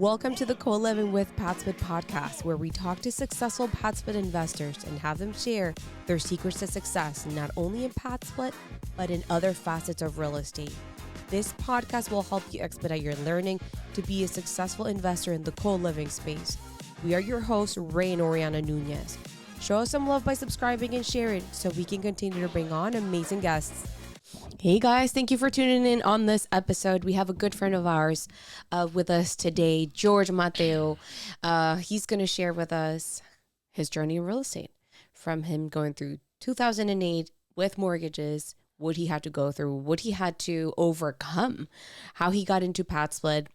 Welcome to the Coliving with PadSplit podcast, where we talk to successful PadSplit investors and have them share their secrets to success, not only in PadSplit, but in other facets of real estate. This podcast will help you expedite your learning to be a successful investor in the co-living space. We are your hosts, Ray and Oriana Nunez. Show us some love by subscribing and sharing so we can continue to bring on amazing guests. Hey guys, thank you for tuning in on this episode. We have a good friend of ours with us today, George Mateo. He's going to share with us his journey in real estate, from him going through 2008 with mortgages, what he had to go through, what he had to overcome, how he got into PadSplit.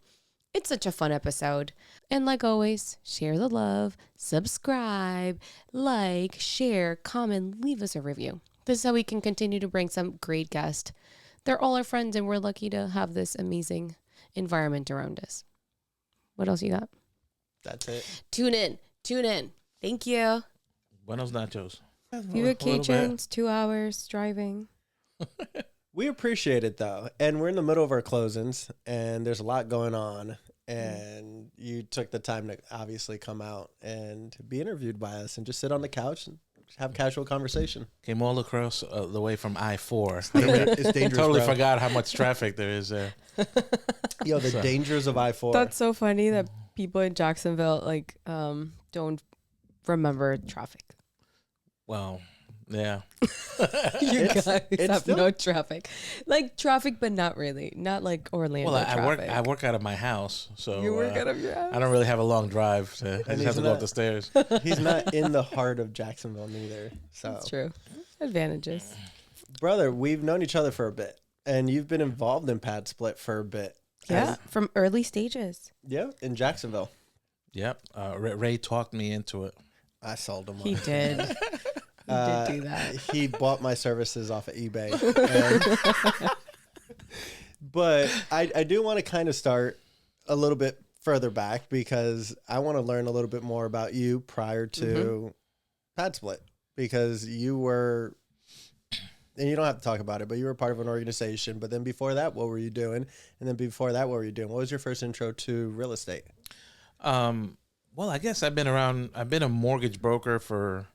It's such a fun episode. And like always, share the love, subscribe, like, share, comment, leave us a review. This is how we can continue to bring some great guests. They're all our friends, and we're lucky to have this amazing environment around us. What else you got? That's it. Tune in. Thank you. Buenos nachos. Few occasions, 2 hours driving. We appreciate it, though. And we're in the middle of our closings, and there's a lot going on. And you took the time to obviously come out and be interviewed by us and just sit on the couch and have casual conversation. Came all across the way from I-4. It's dangerous, Totally bro. forgot how much traffic there is there. Yo, the dangers of I-4. That's so funny that people in Jacksonville don't remember traffic. Well, yeah. You guys have still- no traffic. Like traffic, but not really. Not like Orlando Well, traffic. I work out of my house, so You work out of your house? I don't really have a long drive. I just have to go up the stairs. He's not in the heart of Jacksonville neither. So, That's true. Advantages. brother, we've known each other for a bit, and you've been involved in PadSplit for a bit. Yeah, from early stages. Yeah, in Jacksonville. Yep. Ray talked me into it. I sold him. He did. He did do that. He bought my services off of eBay. But I do want to kind of start a little bit further back because I want to learn a little bit more about you prior to PadSplit, because you were, and you don't have to talk about it, but you were part of an organization. But then before that, what were you doing? And then before that, what were you doing? What was your first intro to real estate? Well, I guess I've been a mortgage broker for,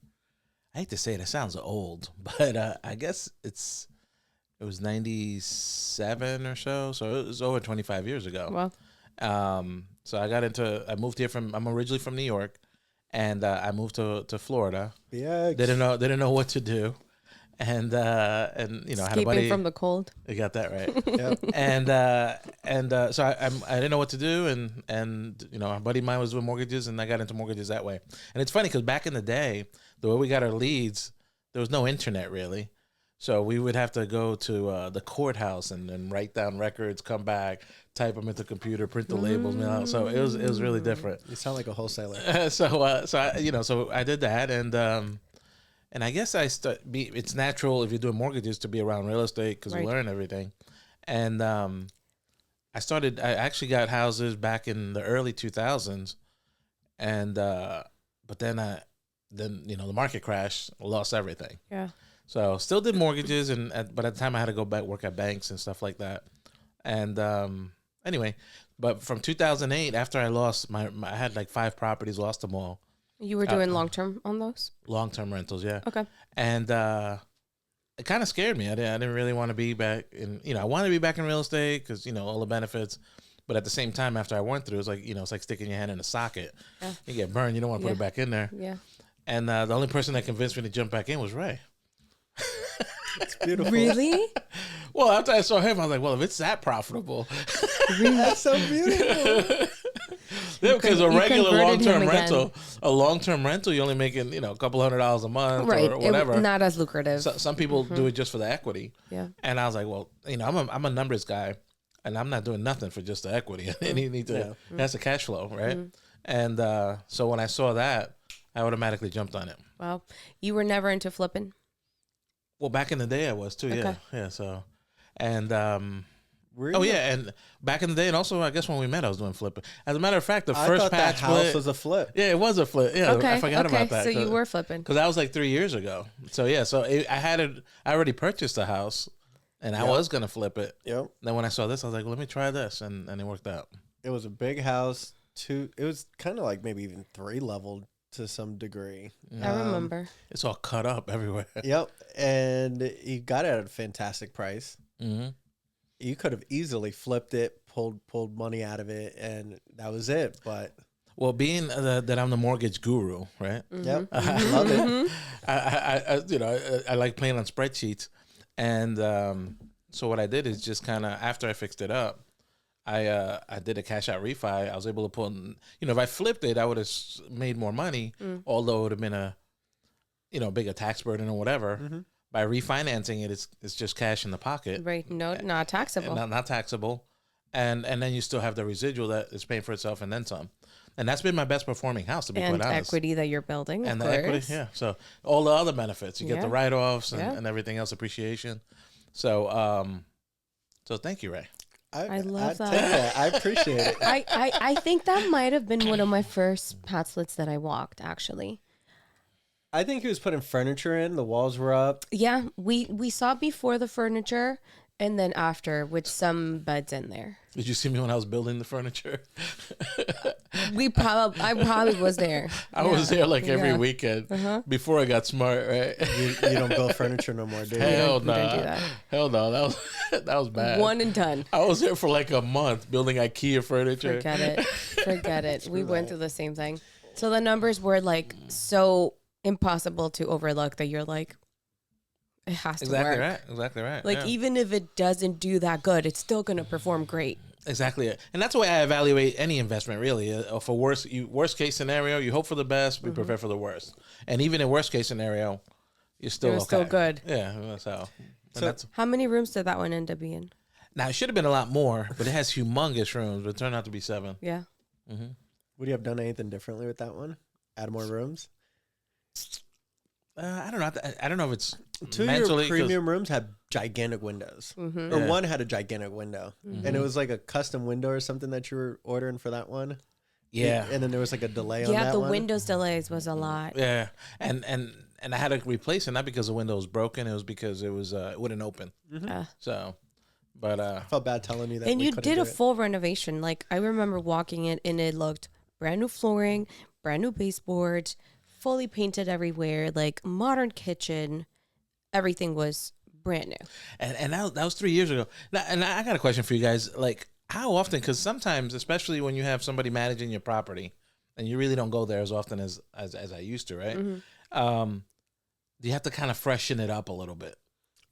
I hate to say it, it sounds old, but I guess it was 97 or so it was over 25 years ago. Well, So I moved here I'm originally from New York, and I moved to Florida. Yeah. Didn't know what to do, and you know, I had a escaping buddy. from the cold. You got that right. Yep. So I didn't know what to do, and you know, a buddy of mine was doing mortgages, and I got into mortgages that way. And it's funny because back in the day, the way we got our leads, there was no internet really. So we would have to go to the courthouse and write down records, come back, type them into the computer, print the labels, mail out. So it was really different. You sound like a wholesaler. So I did that, and I guess it's natural if you're doing mortgages to be around real estate because Right. you learn everything. And I actually got houses back in the early 2000s, and but then you know, the market crashed, lost everything. Yeah. So still did mortgages, but at the time I had to go back work at banks and stuff like that. And anyway, but from 2008, after I lost I had like 5 properties, lost them all. You were doing long-term on those? Long-term rentals, yeah. Okay. And it kind of scared me. I didn't really want to be back in, you know, I wanted to be back in real estate because, you know, all the benefits. But at the same time, after I went through, it was like, you know, it's like sticking your hand in a socket. Yeah. You get burned. You don't want to put it back in there. Yeah. And the only person that convinced me to jump back in was Ray. It's beautiful. Really? Well, after I saw him, I was like, well, if it's that profitable. That's so beautiful. Yeah, because a You regular converted him long-term rental, you're only making, you know, a couple $100 a month Right. or whatever. Not as lucrative. So, some people do it just for the equity. Yeah. And I was like, well, you know, I'm a numbers guy, and I'm not doing nothing for just the equity. And you need to, that's the cash flow, right? And so when I saw that, I automatically jumped on it. Wow. You were never into flipping? Well, back in the day I was too, yeah. Okay. Yeah, so, and Really? oh yeah, and back in the day, and also I guess when we met, I was doing flipping. As a matter of fact, the I first thought that house PadSplit was a flip. Yeah, it was a flip. Yeah, Okay. I forgot about that. So you were flipping. because that was like 3 years ago. So yeah, I already purchased a house, and I was gonna flip it. Yep. Then when I saw this, I was like, well, let me try this, and it worked out. It was a big house, 2. It was kind of like maybe even 3 leveled to some degree. I remember. It's all cut up everywhere. Yep, and you got it at a fantastic price. Mm-hmm. You could have easily flipped it, pulled money out of it, and that was it. But Well, being that I'm the mortgage guru, right? yep, love it. I like playing on spreadsheets, and so what I did is just kind of after I fixed it up, I did a cash out refi. I was able to pull, if I flipped it, I would have made more money, although it would have been a, bigger tax burden or whatever. Mm-hmm. By refinancing it, it's just cash in the pocket, Right. No, not taxable. not taxable, and then you still have the residual that is paying for itself and then some. And that's been my best performing house, to be and quite honest. equity that you're building, And of the course. equity, yeah. So all the other benefits, you get the Yeah. write-offs and, Yeah. and everything else, appreciation. So, so thank you, Ray. I love take that. I appreciate it. I think that might have been one of my first PadSplits that I walked, actually. I think he was putting furniture in. The walls were up. Yeah, we saw before the furniture and then after with some beds in there. Did you see me when I was building the furniture? I probably was there. I was there like every Yeah. weekend before I got smart, right? You don't build furniture no more, do you? Hell we no. don't do that. Hell no. That was bad. One and done. I was there for like a month building IKEA furniture. Forget it. We went through the same thing. So the numbers were like so impossible to overlook that you're like, it has to Exactly work. right. Exactly right. Like yeah. even if it doesn't do that good, it's still gonna perform great. Exactly, and that's the way I evaluate any investment. Really, for worst case scenario, you hope for the best, be prepared for the worst, and even in worst case scenario, you're still You're okay. still good. Yeah, that's how. So- How many rooms did that one end up being? Now it should have been a lot more, but it has humongous rooms. But it turned out to be 7. Yeah. Would you have done anything differently with that one? Add more rooms? I don't know. I don't know if it's 2 of mentally your 'cause- premium rooms had gigantic windows. Mm-hmm. Or Yeah. one had a gigantic window. Mm-hmm. And it was like a custom window or something that you were ordering for that one. Yeah, And then there was like a delay on Yeah, that the one. Windows delays was a lot. yeah, and I had to replace it not because the window was broken. It was because it wouldn't open. So, but I felt bad telling you that. And we you couldn't did do a it. full renovation. Like I remember walking in and it looked brand new flooring, brand new baseboards, fully painted everywhere, like modern kitchen. Everything was brand new. And that was 3 years ago. Now, and I got a question for you guys. Like, how often? Because sometimes, especially when you have somebody managing your property, and you really don't go there as often as I used to, right? Do you have to kind of freshen it up a little bit?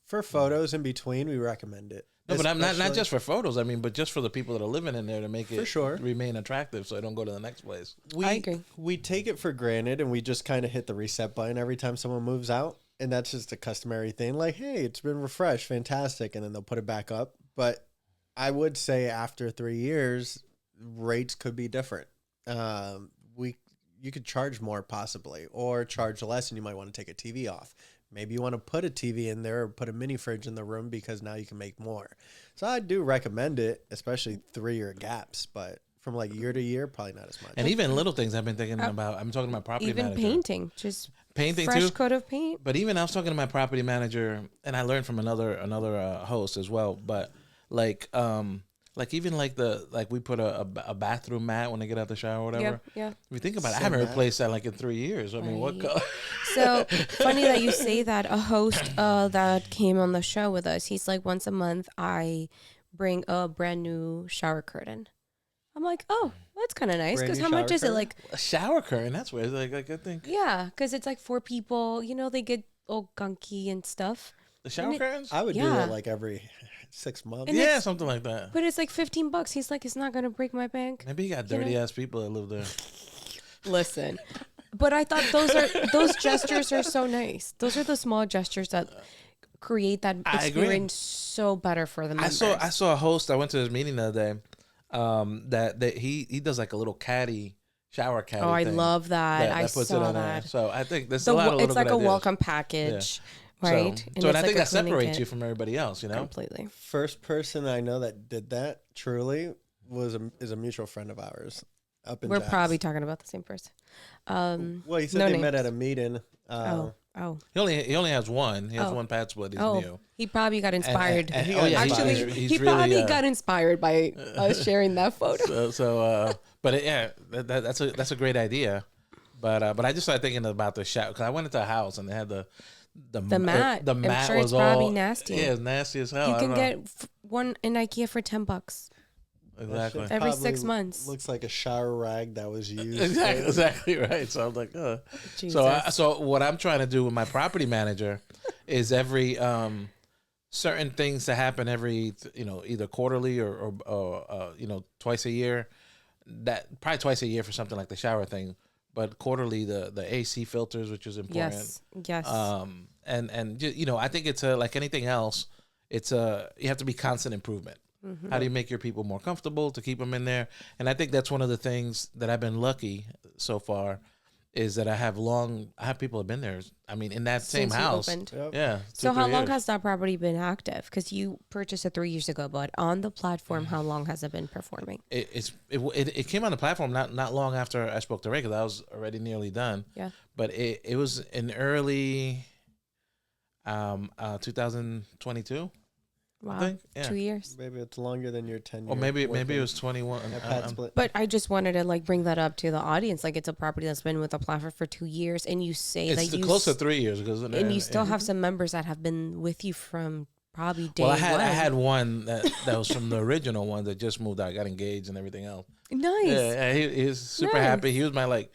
For photos in between, we recommend it. No, but I'm not Especially- just for photos. I mean, but just for the people that are living in there to make it For sure. remain attractive, so they don't go to the next place. I agree. We take it for granted and we just kind of hit the reset button every time someone moves out. And that's just a customary thing. Like, hey, it's been refreshed. Fantastic. And then they'll put it back up. But I would say after 3 years, rates could be different. You could charge more possibly or charge less and you might want to take a TV off. Maybe you want to put a TV in there or put a mini fridge in the room because now you can make more. So I do recommend it, especially 3-year gaps, but from like year to year, probably not as much. And even little things I've been thinking about. I'm talking about property Even manager. painting, just Painting fresh too. coat of paint. But even I was talking to my property manager, and I learned from another host as well. But like even like we put a bathroom mat when they get out the shower or whatever. Yeah. If you think about it, I Same haven't mat. replaced that like in 3 years. I mean, what? Right. So funny that you say that. A host that came on the show with us, he's like, once a month I bring a brand new shower curtain. I'm like, oh, that's kind of nice. Brand Because new how much shower is it? curtain? Like, A shower curtain. That's where it's like I think yeah, because it's like 4 people. You know, they get all gunky and stuff. the shower it- curtains. I would do Yeah. that like every 6 months. And Yeah, it's- something like that. But it's like $15. He's like, it's not gonna break my bank. Maybe you got you know? dirty ass people that live there. Listen, but I thought those gestures are so nice. Those are the small gestures that create that I agree. experience so better for the members. I saw a host. I went to his meeting the other day. That he does like a little caddy shower caddy. Oh, I thing love that. I puts it saw on there. that. So I think there's a lot of little It's like good a ideas. welcome package, right? So, And and it's I like think a that cleaning separates kit. you from everybody else. You know. Completely. First person I know that did that truly is a mutual friend of ours up in We're Jax. probably talking about the same person. Well, he said no they met names. at a meeting. Oh. He only has one. He has Oh. one PadSplit. He's Oh, new. he probably got inspired. Oh yeah, Actually, he's he really, probably got inspired by us sharing that photo. So But that's a great idea. But I just started thinking about the shower because I went into a house and they had the mat. The mat I'm sure was it's probably all nasty. Yeah, it's nasty as hell. You I can don't know. get one in IKEA for $10. Exactly. Every 6 months. Looks like a shower rag that was used. Exactly right. So I'm like, Jesus. so what I'm trying to do with my property manager is every certain things to happen every either quarterly or twice a year. That probably twice a year for something like the shower thing, but quarterly the AC filters, which is important. Yes. And I think it's like anything else. It's you have to be constant improvement. Mm-hmm. How do you make your people more comfortable to keep them in there? And I think that's one of the things that I've been lucky so far is that I have people have been there. I mean, in that same Since you house. opened. Yep. Yeah. So how 2-3 long years. has that property been active? Because you purchased it 3 years ago, but on the platform, how long has it been performing? It came on the platform not long after I spoke to Ray because I was already nearly done. Yeah. But it was in early 2022. Wow. I think. Yeah. 2 years. Maybe it's longer than your tenure. Or maybe it was 21. at PadSplit. But I just wanted to bring that up to the audience. Like, it's a property that's been with the platform for 2 years, and you say It's that you close to 3 years because and you still have some members that have been with you from probably day Well, I one. had one that was from the original one that just moved out, got engaged and everything else. Nice. Yeah, he's super Nice. happy. He was my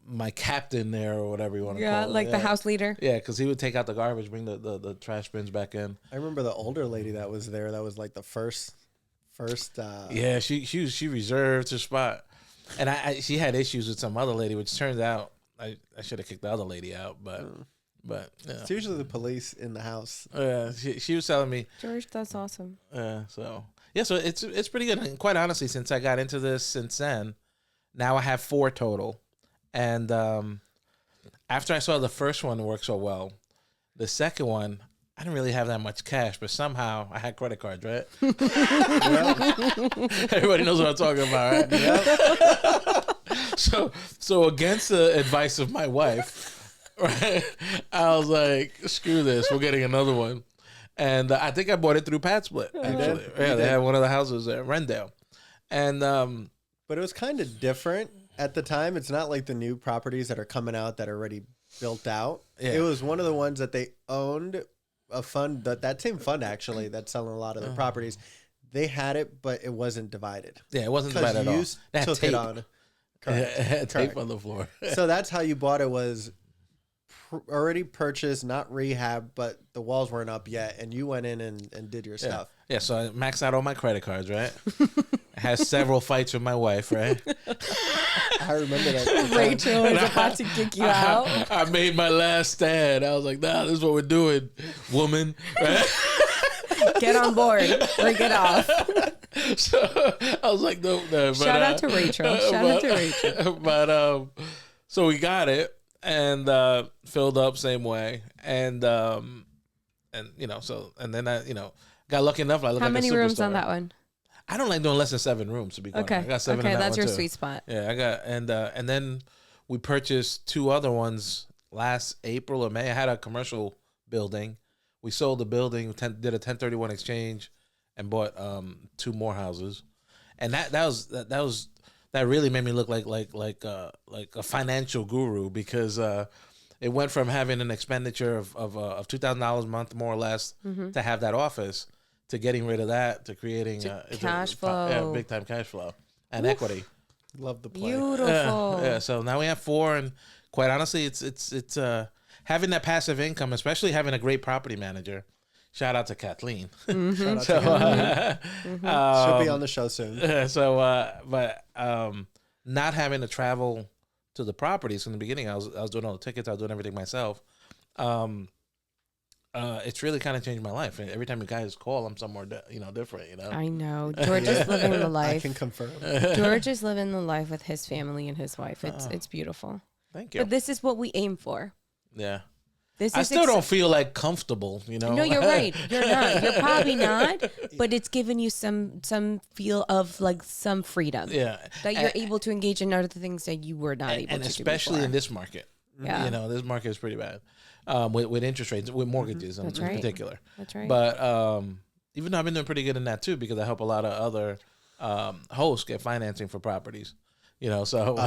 my captain there or whatever you want to Yeah, call it. like the house leader. Yeah, because he would take out the garbage, bring the trash bins back in. I remember the older lady that was there. That was like the first. Yeah, she reserved her spot, and she had issues with some other lady, which turns out I should have kicked the other lady out, but yeah. It's usually the police in the house. She was telling me. George, that's awesome. So it's pretty good. And quite honestly, since I got into this since then, now I have 4 total. And after I saw the first one work so well, the second one, I didn't really have that much cash, but somehow I had credit cards, right? Everybody knows what I'm talking about, right? Yep. So against the advice of my wife, right, I was like, screw this, we're getting another one. And I think I bought it through PadSplit, actually. Yeah, they had one of the houses at Rendale. And but it was kind of different at the time. It's not like the new properties that are coming out that are already built out. Yeah. It was one of the ones that they owned a fund, that same fund actually, that's selling a lot of the properties. They had it, but it wasn't divided. Yeah, it wasn't divided at all. They had Took tape. it on. Correct. It had tape Correct. on the floor. So that's how you bought it, was already purchased, not rehab, but the walls weren't up yet, and you went in and did your stuff. Yeah, so I maxed out all my credit cards, right? I had several fights with my wife, right? I remember that. Rachel is about to kick you out. I made my last stand. I was like, nah, this is what we're doing, woman. Right? Get on board. Break it off. So I was like, no. Shout out to Rachel. Shout out to Rachel. But so we got it and filled up same way, and then I got lucky enough. I looked How like many a rooms superstar. on that one? I don't like doing less than 7 rooms, to be honest. Okay. I got 7 in that that's one your too. sweet spot. Yeah, I got and then we purchased 2 other ones last April or May. I had a commercial building. We sold the building, did a 1031 exchange, and bought 2 more houses. And that really made me look like a financial guru, because it went from having an expenditure of $2,000 a month more or less to have that office, to getting rid of that, to creating cash flow. big time cash flow and equity. Love the play. Beautiful. Yeah. So now we have 4, and quite honestly, it's having that passive income, especially having a great property manager. Shout out to Kathleen. Shout out So, to her. She'll be on the show soon. but not having to travel to the properties in the beginning, I was doing all the tickets, I was doing everything myself. It's really kind of changed my life. Every time you guys call, I'm somewhere different. I know. George is living the I life. can confirm. George is living the life with his family and his wife. It's beautiful. Thank you. But this is what we aim for. Yeah. This I is still don't feel like comfortable, No, you're right. You're not. You're probably not. But it's given you some feel of like some freedom. Yeah. That you're able to engage in other things that you were not able to and do especially before. in this market. Yeah. This market is pretty bad with interest rates, with mortgages in right. particular. That's right. But even though I've been doing pretty good in that too, because I help a lot of other hosts get financing for properties. So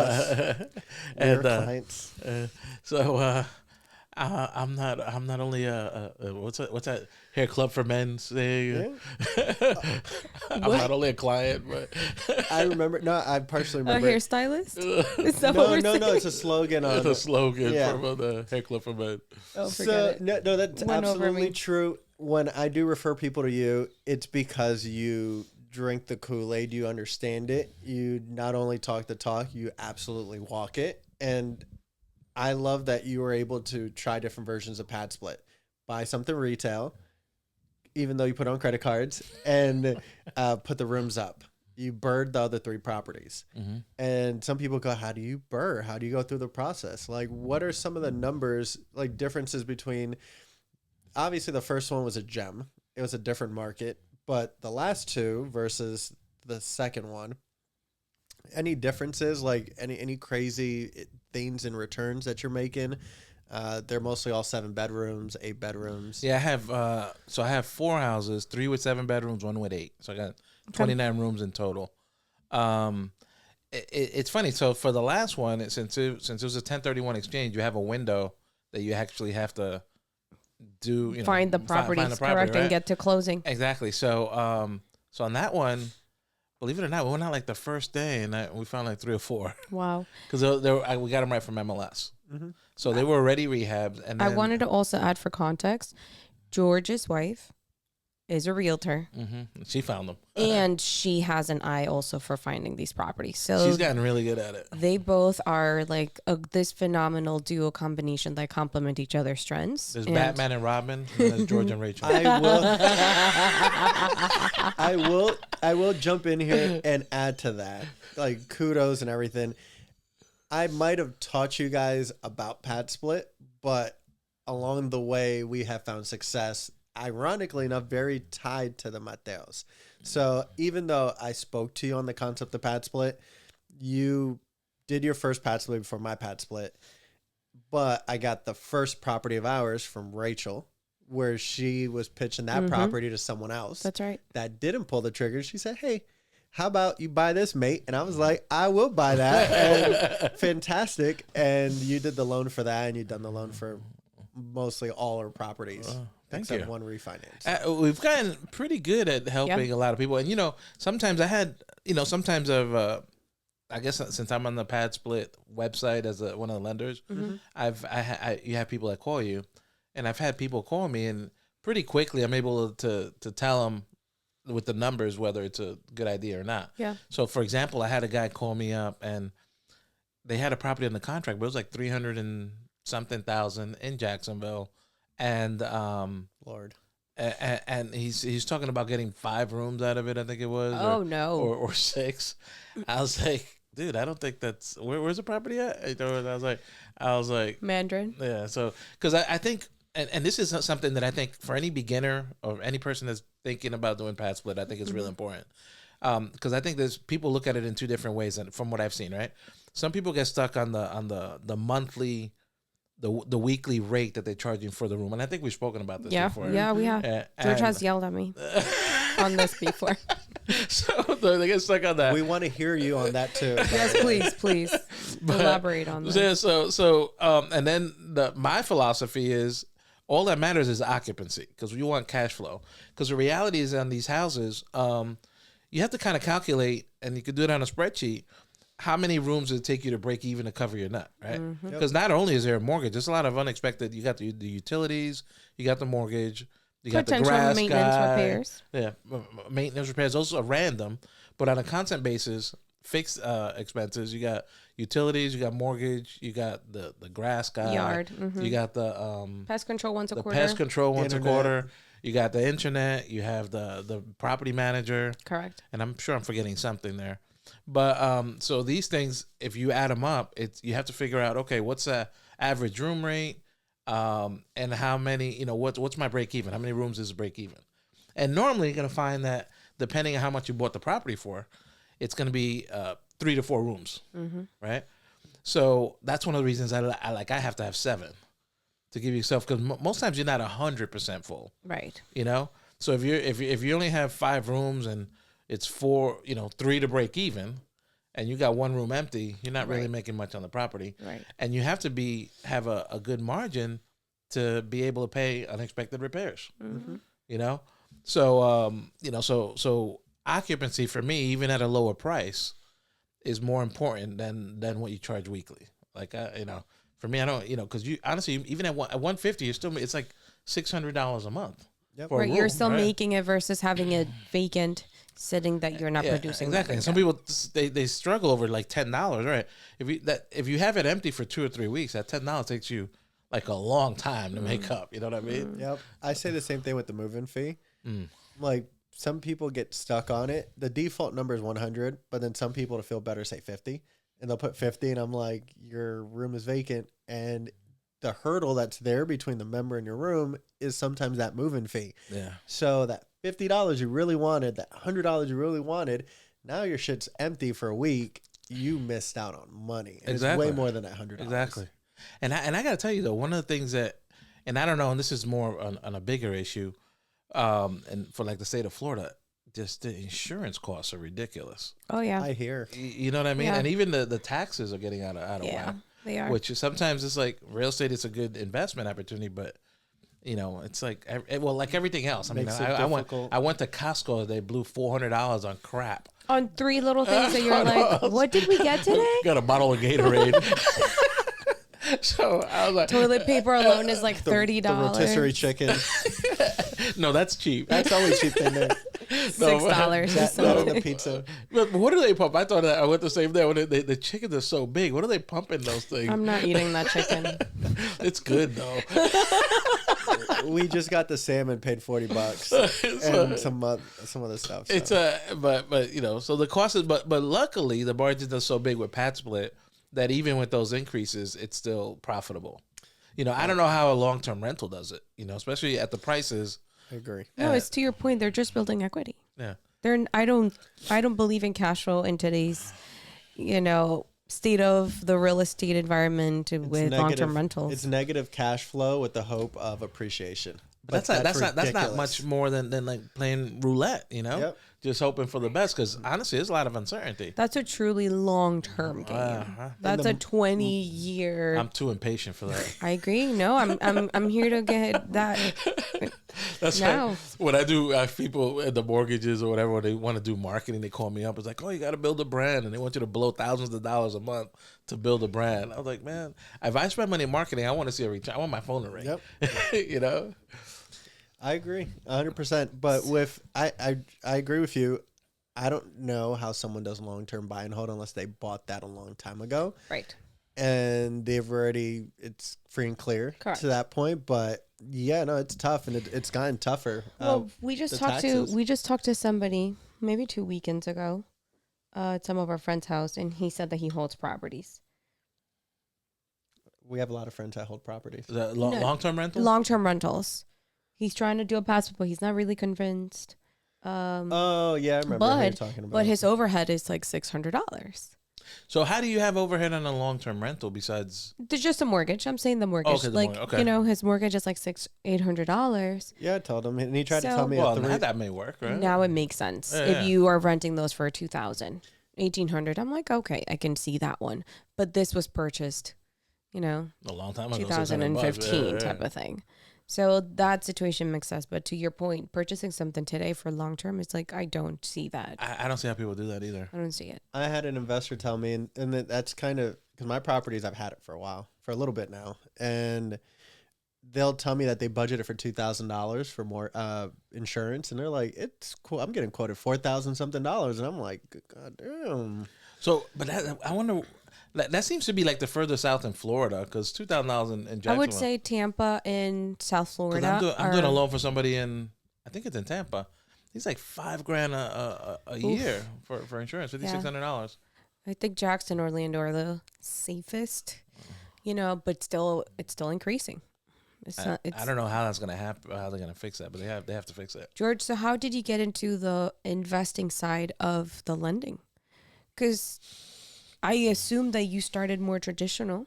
and clients. I'm not only what's that hair club for men say? Yeah. I'm not only a client, but I remember. No, I partially A remember. hairstylist? Is that what we're saying? No. It's a slogan. It's on a slogan yeah. from the hair club for men. Oh, forget it. No, that's Went over absolutely me. true. When I do refer people to you, it's because you drink the Kool-Aid, you understand it. You not only talk the talk, you absolutely walk it. And I love that you were able to try different versions of PadSplit. Buy something retail, even though you put on credit cards, and put the rooms up. You bird the other 3 properties. Mm-hmm. And some people go, how do you burr? How do you go through the process? Like, what are some of the numbers, like differences between, obviously the first one was a gem. It was a different market, but the last 2 versus the second one, any differences, like any crazy things in returns that you're making? They're mostly all 7 bedrooms, 8 bedrooms. Yeah, I have 4 houses, 3 with 7 bedrooms, 1 with 8. So I got 29 rooms in total. It's funny. So for the last one, since it was a 1031 exchange, you have a window that you actually have to do. Find the properties, correct, right? And get to closing. Exactly. So on that one, believe it or not, we went out like the first day, and we found like 3 or 4. Wow. Because we got them right from MLS. Mm-hmm. So they were already rehabbed. And then, I wanted to also add for context, George's wife is a realtor. Mm-hmm. She found them. And she has an eye also for finding these properties. So she's gotten really good at it. They both are like this phenomenal duo combination that complement each other's strengths. There's Batman and Robin, and there's George and Rachel. I will jump in here and add to that. Like, kudos and everything. I might have taught you guys about PadSplit, but along the way we have found success, ironically enough, very tied to the Mateos. So even though I spoke to you on the concept of PadSplit, you did your first PadSplit before my PadSplit, but I got the first property of ours from Rachel, where she was pitching that property to someone else. That's right. That didn't pull the trigger. She said, hey, how about you buy this, mate? And I was like, I will buy that. And fantastic. And you did the loan for that, and you've done the loan for mosely all our properties. Except one refinance. We've gotten pretty good at helping a lot of people. And, sometimes I guess since I'm on the PadSplit website as one of the lenders, you have people that call you, and I've had people call me, and pretty quickly I'm able to tell them with the numbers whether it's a good idea or not. Yeah. So, for example, I had a guy call me up, and they had a property in the contract, but it was like 300 and something thousand in Jacksonville. And Lord, and he's talking about getting 5 rooms out of it. I think it was. Or 6. I was like, dude, I don't think that's where's the property at? I was like Mandarin. Yeah. So because I think and this is something that I think for any beginner or any person that's thinking about doing PadSplit, I think is really important. Because I think there's people look at it in 2 different ways, and from what I've seen, right? Some people get stuck on the monthly. The weekly rate that they're charging for the room. And I think we've spoken about this before. Yeah, we have. George has yelled at me on this before. So they get stuck on that. We want to hear you on that too. Yes, please. Elaborate on that. Yeah, so and then my philosophy is all that matters is occupancy, because you want cash flow. Because the reality is on these houses, you have to kind of calculate, and you could do it on a spreadsheet, how many rooms does it take you to break even to cover your nut, right? Because not only is there a mortgage, there's a lot of unexpected. You got the utilities, you got the mortgage, you got the grass maintenance guy, repairs. Yeah, maintenance repairs. Those are random, but on a constant basis, fixed expenses. You got utilities, you got mortgage, you got the grass guy, yard. You got the pest control once a quarter. Pest control once a quarter. You got the internet. You have the property manager. Correct. And I'm sure I'm forgetting something there. But so these things, if you add them up, you have to figure out, okay, what's the average room rate, and how many, what's my break even? How many rooms is break even? And normally you're gonna find that depending on how much you bought the property for, it's gonna be 3 to 4 rooms, right? So that's one of the reasons I have to have 7 to give yourself, because most times you're not 100% full, right? So if you only have 5 rooms and it's 3 to break even, and you got one room empty, you're not really Right. making much on the property. Right. And you have to have a good margin to be able to pay unexpected repairs. Mm-hmm. You know, so so occupancy for me, even at a lower price, is more important than what you charge weekly. Like for me, I don't because you honestly even at 150, it's like $600 a month. Yep. for a Right, you're room, still right? making it versus having it vacant, sitting that you're not Yeah, producing. exactly. And some people they struggle over like $10, right? If you have it empty for 2 or 3 weeks, that $10 takes you like a long time to make up. You know what I mean? Yep. I say the same thing with the move-in fee. Mm. Like some people get stuck on it. The default number is 100, but then some people to feel better say 50, and they'll put 50, and I'm like, your room is vacant, and the hurdle that's there between the member and your room is sometimes that move-in fee. Yeah. So that $50 you really wanted, that $100 you really wanted, now your shit's empty for a week. You missed out on money. And Exactly. It's way more than that $100. Exactly. And I got to tell you though, one of the things that, and I don't know, and this is more on a bigger issue, and for like the state of Florida, just the insurance costs are ridiculous. Oh yeah, I hear. You know what I mean? Yeah. And even the taxes are getting out of yeah, whack. they are. Which is sometimes it's like real estate is a good investment opportunity, but it's like like everything else. I mean, Makes it I went difficult. to Costco. They blew $400 on crap. On 3 little things that you're like, what did we get today? Got a bottle of Gatorade. So I was like, Toilet paper alone is like $30. The rotisserie chicken. no, that's cheap. That's always cheap in there. $6. That and the pizza. But what do they pump? I thought that I went the same day. When the chickens are so big, what are they pumping those things? I'm not eating that chicken. It's good though. We just got the salmon, paid $40, and some other stuff. So. It's but so the cost is but luckily the margins are so big with PadSplit that even with those increases, it's still profitable. I don't know how a long-term rental does it. Especially at the prices. I agree. No, it's to your point. They're just building equity. Yeah. I don't believe in cash flow in today's, state of the real estate environment with long-term rentals. It's negative cash flow with the hope of appreciation. But that's not much more than like playing roulette, Yep. Just hoping for the best. Because honestly, there's a lot of uncertainty. That's a truly long-term game. That's a 20-year. I'm too impatient for that. I agree. No, I'm here to get that. That's No. right. When I do people at the mortgages or whatever, when they want to do marketing, they call me up. It's like, oh, you got to build a brand, and they want you to blow thousands of dollars a month to build a brand. I was like, man, if I spend money in marketing, I want to see a return. I want my phone to ring. Yep. I agree 100%. But I agree with you. I don't know how someone does long-term buy and hold unless they bought that a long time ago. Right. And it's free and clear Correct. to that point. But yeah, no, it's tough, and it's gotten tougher. Well, we just talked to somebody maybe 2 weekends ago at some of our friends' house, and he said that he holds properties. We have a lot of friends that hold properties. Long-term rental? Long-term rentals. He's trying to do a PadSplit, but he's not really convinced. Oh yeah, I remember who you're talking about. But his overhead is like $600. So how do you have overhead on a long-term rental besides? There's just a mortgage. I'm saying the mortgage. Okay, his mortgage is like $800. Yeah, I told him, and he tried to So- tell me. Well, that may work, right? Now it makes sense. Yeah, if yeah. you are renting those for $2,000, $1,800, I'm like, okay, I can see that one. But this was purchased, A long time ago. 2015 type of thing. So that situation makes sense. But to your point, purchasing something today for long term, it's like, I don't see that. I don't see how people do that either. I don't see it. I had an investor tell me, and that's kind of because my properties, I've had it for a little bit now, and they'll tell me that they budgeted for $2,000 for more insurance, and they're like, it's cool. I'm getting quoted $4,000 something, and I'm like, God damn. So, but I wonder. That seems to be like the further south in Florida because $2,000 in Jacksonville. I would say Tampa and South Florida. I'm doing a loan for somebody I think it's in Tampa. He's like $5,000 a year for insurance, $5,600. I think Jackson, Orlando are the safest, but still, it's still increasing. I don't know how that's going to happen, how they're going to fix that, but they have to fix it. George, so how did you get into the investing side of the lending? Because I assume that you started more traditional,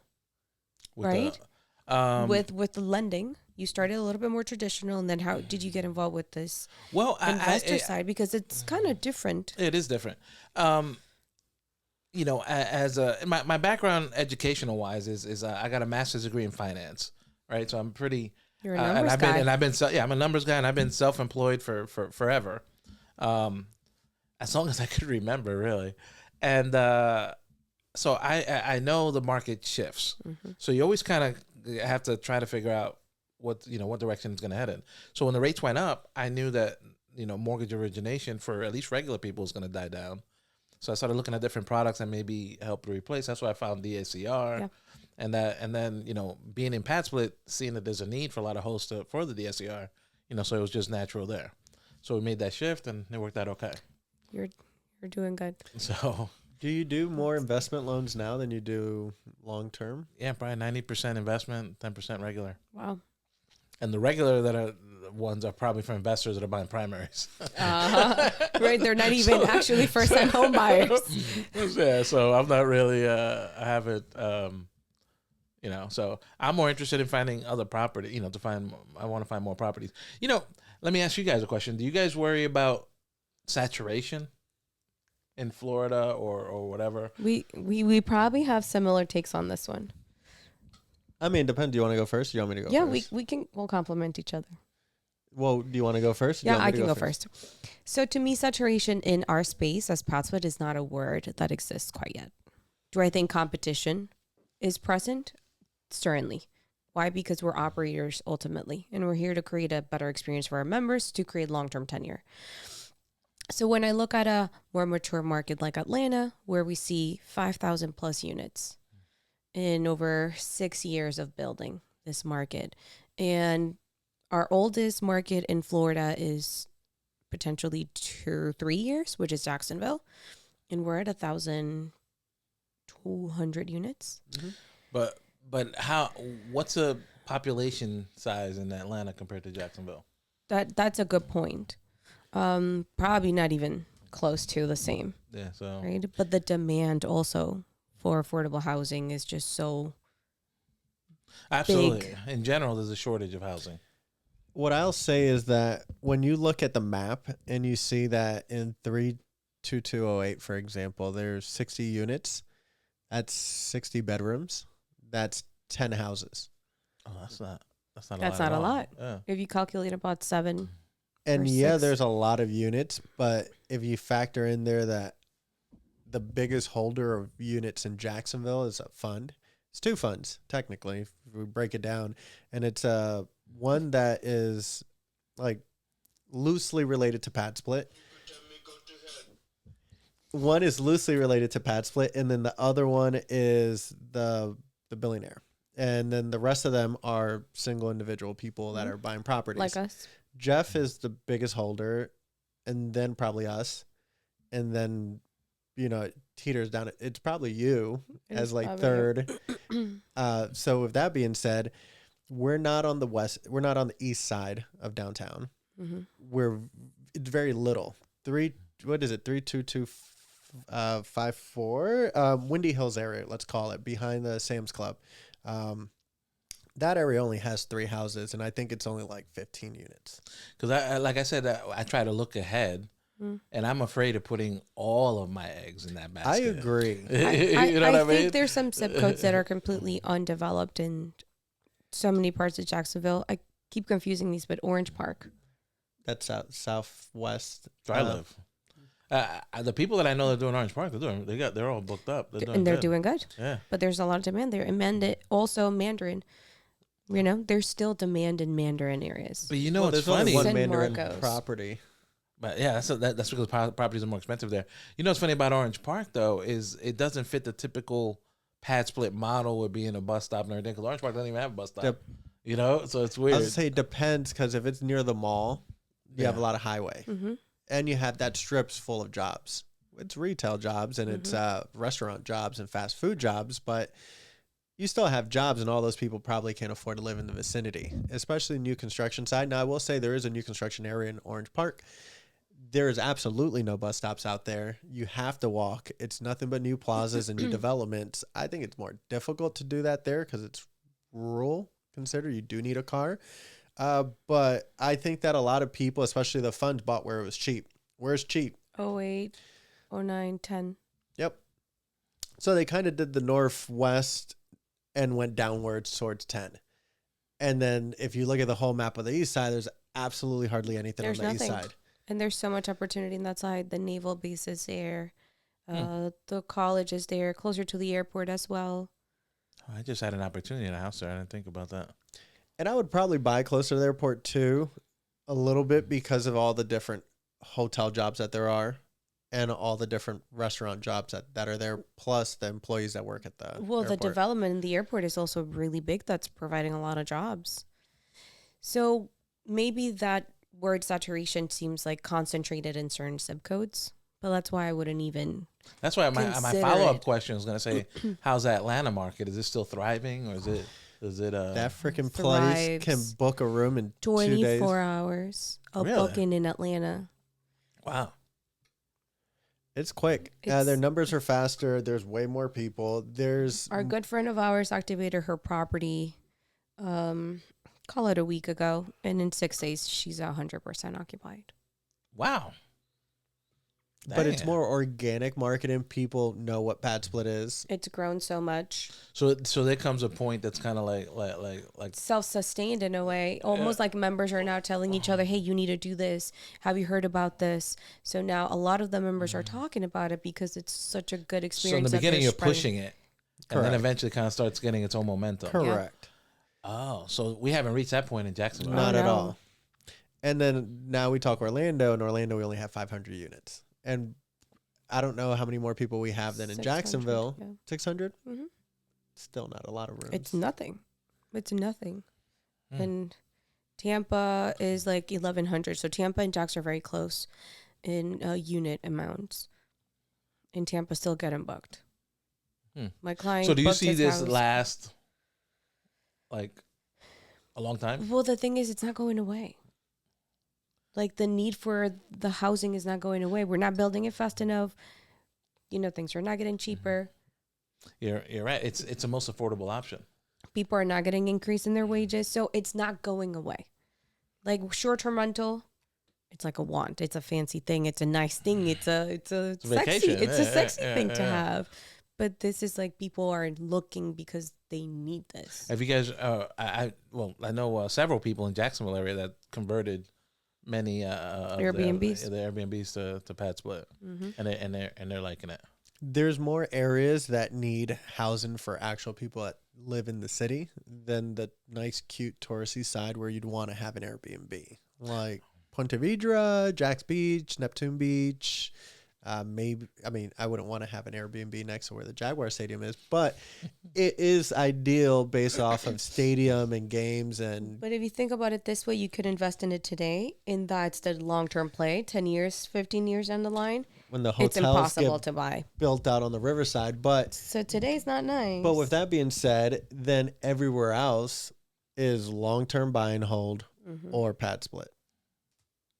With right? The, with the lending. You started a little bit more traditional, and then how did you get involved with this Well, side? Because it's kind of different. It is different. You know, as my background educational wise is I got a master's degree in finance, right? So I'm pretty. You're a numbers guy. I'm a numbers guy, and I've been self-employed for forever, as long as I could remember, really. And so I know the market shifts. Mm-hmm. So you always kind of have to try to figure out what direction it's going to head in. So when the rates went up, I knew that mortgage origination for at least regular people is going to die down. So I started looking at different products that maybe help replace. That's why I found DSCR. Yeah. And then being in PadSplit, seeing that there's a need for a lot of hosts for the DSCR, so it was just natural there. So we made that shift, and it worked out okay. You're doing good. So, do you do more investment loans now than you do long term? Yeah, probably 90% investment, 10% regular. Wow. And the regular that are ones are probably for investors that are buying primaries. Right, they're not even actually first-time home buyers. Yeah, so I'm not really. I haven't. So I'm more interested in finding other property. I want to find more properties. Let me ask you guys a question. Do you guys worry about saturation in Florida or whatever? We probably have similar takes on this one. I mean, it depends. Do you want to go first? Do you want me to go first? Yeah, we'll complement each other. Well, do you want to go first? Yeah, I can go first. So to me, saturation in our space as PadSplit is not a word that exists quite yet. Do I think competition is present? Certainly. Why? Because we're operators ultimately, and we're here to create a better experience for our members to create long-term tenure. So when I look at a more mature market like Atlanta, where we see 5,000 plus units in over 6 years of building this market, and our oldest market in Florida is potentially 2 or 3 years, which is Jacksonville, and we're at 1,200 units. Mm-hmm. But what's a population size in Atlanta compared to Jacksonville? That's a good point. Probably not even close to the same. Yeah. So right, but the demand also for affordable housing is just so absolutely big. In general, there's a shortage of housing. What I'll say is that when you look at the map and you see that in 32208, for example, there's 60 units. That's 60 bedrooms. That's 10 houses. Oh, that's not a lot. Yeah. If you calculate about 7. And yeah, there's a lot of units, but if you factor in there that the biggest holder of units in Jacksonville is a fund. It's 2 funds, technically, if we break it down. And it's one that is like loosely related to PadSplit. One is loosely related to PadSplit, and then the other one is the billionaire. And then the rest of them are single individual people that are buying properties. Like us. Jeff is the biggest holder, and then probably us. And then, it teeters down. It's probably you as like third. So with that being said, we're not on the east side of downtown. Mm-hmm. It's very little. 32254, Windy Hills area, let's call it, behind the Sam's Club. That area only has 3 houses, and I think it's only like 15 units. Because like I said, I try to look ahead, and I'm afraid of putting all of my eggs in that basket. I agree. I think there's some zip codes that are completely undeveloped in so many parts of Jacksonville. I keep confusing these, but Orange Park. That's southwest. Where I live. The people that I know that are doing Orange Park, they're all booked up. They're doing good. Yeah. But there's a lot of demand there. And also Mandarin. There's still demand in Mandarin areas. But what's funny? There's only one Mandarin property. But yeah, that's because properties are more expensive there. What's funny about Orange Park, though, is it doesn't fit the typical PadSplit model with being a bus stop and everything, because Orange Park doesn't even have a bus stop. So it's weird. I would say it depends, because if it's near the mall, you have a lot of highway. Mm-hmm. And you have that strip's full of jobs. It's retail jobs, and it's restaurant jobs and fast food jobs, but you still have jobs, and all those people probably can't afford to live in the vicinity, especially new construction side. Now, I will say there is a new construction area in Orange Park. There is absolutely no bus stops out there. You have to walk. It's nothing but new plazas and new developments. I think it's more difficult to do that there because it's rural, consider. You do need a car. But I think that a lot of people, especially the funds, bought where it was cheap. Where's cheap? 08, 09, 10. Yep. So they kind of did the northwest and went downwards towards 10. And then if you look at the whole map of the east side, there's absolutely hardly anything There's on the nothing. east side. And there's so much opportunity in that side. The naval base is there. The college is there, closer to the airport as well. I just had an opportunity in a house there. I didn't think about that. And I would probably buy closer to the airport too, a little bit because of all the different hotel jobs that there are and all the different restaurant jobs that are there, plus the employees that work at the airport. The development in the airport is also really big. That's providing a lot of jobs. So maybe that word saturation seems like concentrated in certain zip codes, but that's why I wouldn't even. That's why my consider follow-up it. question was going to say, how's the Atlanta market? Is it still thriving, or is it That freaking place can thrives. book a room in 24 2 days. hours of Really? booking in Atlanta. wow? It's quick. Their numbers are faster. There's way more people. There's Our good friend of ours activated her property, call it a week ago, and in 6 days she's 100% occupied. Wow. but it's Dang. more organic marketing. People know what PadSplit is. It's grown so much. So there comes a point that's kind of like Self-sustained in a way, almost like members are now telling each other, hey, you need to do this. Have you heard about this? So now a lot of the members are talking about it because it's such a good so in experience. the that they're beginning you're spreading. pushing it, and Correct. then eventually kind of starts getting its own momentum. Correct. Oh, so we haven't reached that point in Jacksonville. Not Oh, at no. all. And then now we talk Orlando. In Orlando, we only have 500 units. And I don't know how many more people we have than in 600, Jacksonville. yeah. 600? Mhm. Still not a lot of rooms. It's nothing. It's nothing. Hmm. And Tampa is like 1,100. So Tampa and Jax are very close in unit amounts. And Tampa still getting booked. Hmm. My client. So do you booked see his this house. last like a long time? Well, the thing is, it's not going away. Like the need for the housing is not going away. We're not building it fast enough. You know, things are not getting cheaper. You're right. It's the most affordable option. People are not getting increase in their wages, so it's not going away. Like short-term rental, it's like a want. It's a fancy thing. It's a nice thing. It's a sexy. vacation. It's a Yeah, sexy yeah, thing to yeah. have. But this is like people are looking because they need this. Have you guys? I know several people in Jacksonville area that converted many of Airbnbs. the Airbnbs to PadSplit, and they're liking it. There's more areas that need housing for actual people that live in the city than the nice, cute, touristy side where you'd want to have an Airbnb. Like Ponte Vedra, Jack's Beach, Neptune Beach. Maybe, I mean, I wouldn't want to have an Airbnb next to where the Jaguar Stadium is, but it is ideal based off of stadium and games. And But if you think about it this way, you could invest in it today, and that's the long-term play, 10 years, 15 years down the line. when the It's hotels impossible get to buy. built out on the riverside, but So today's not nice. But with that being said, then everywhere else is long-term buy and hold or PadSplit.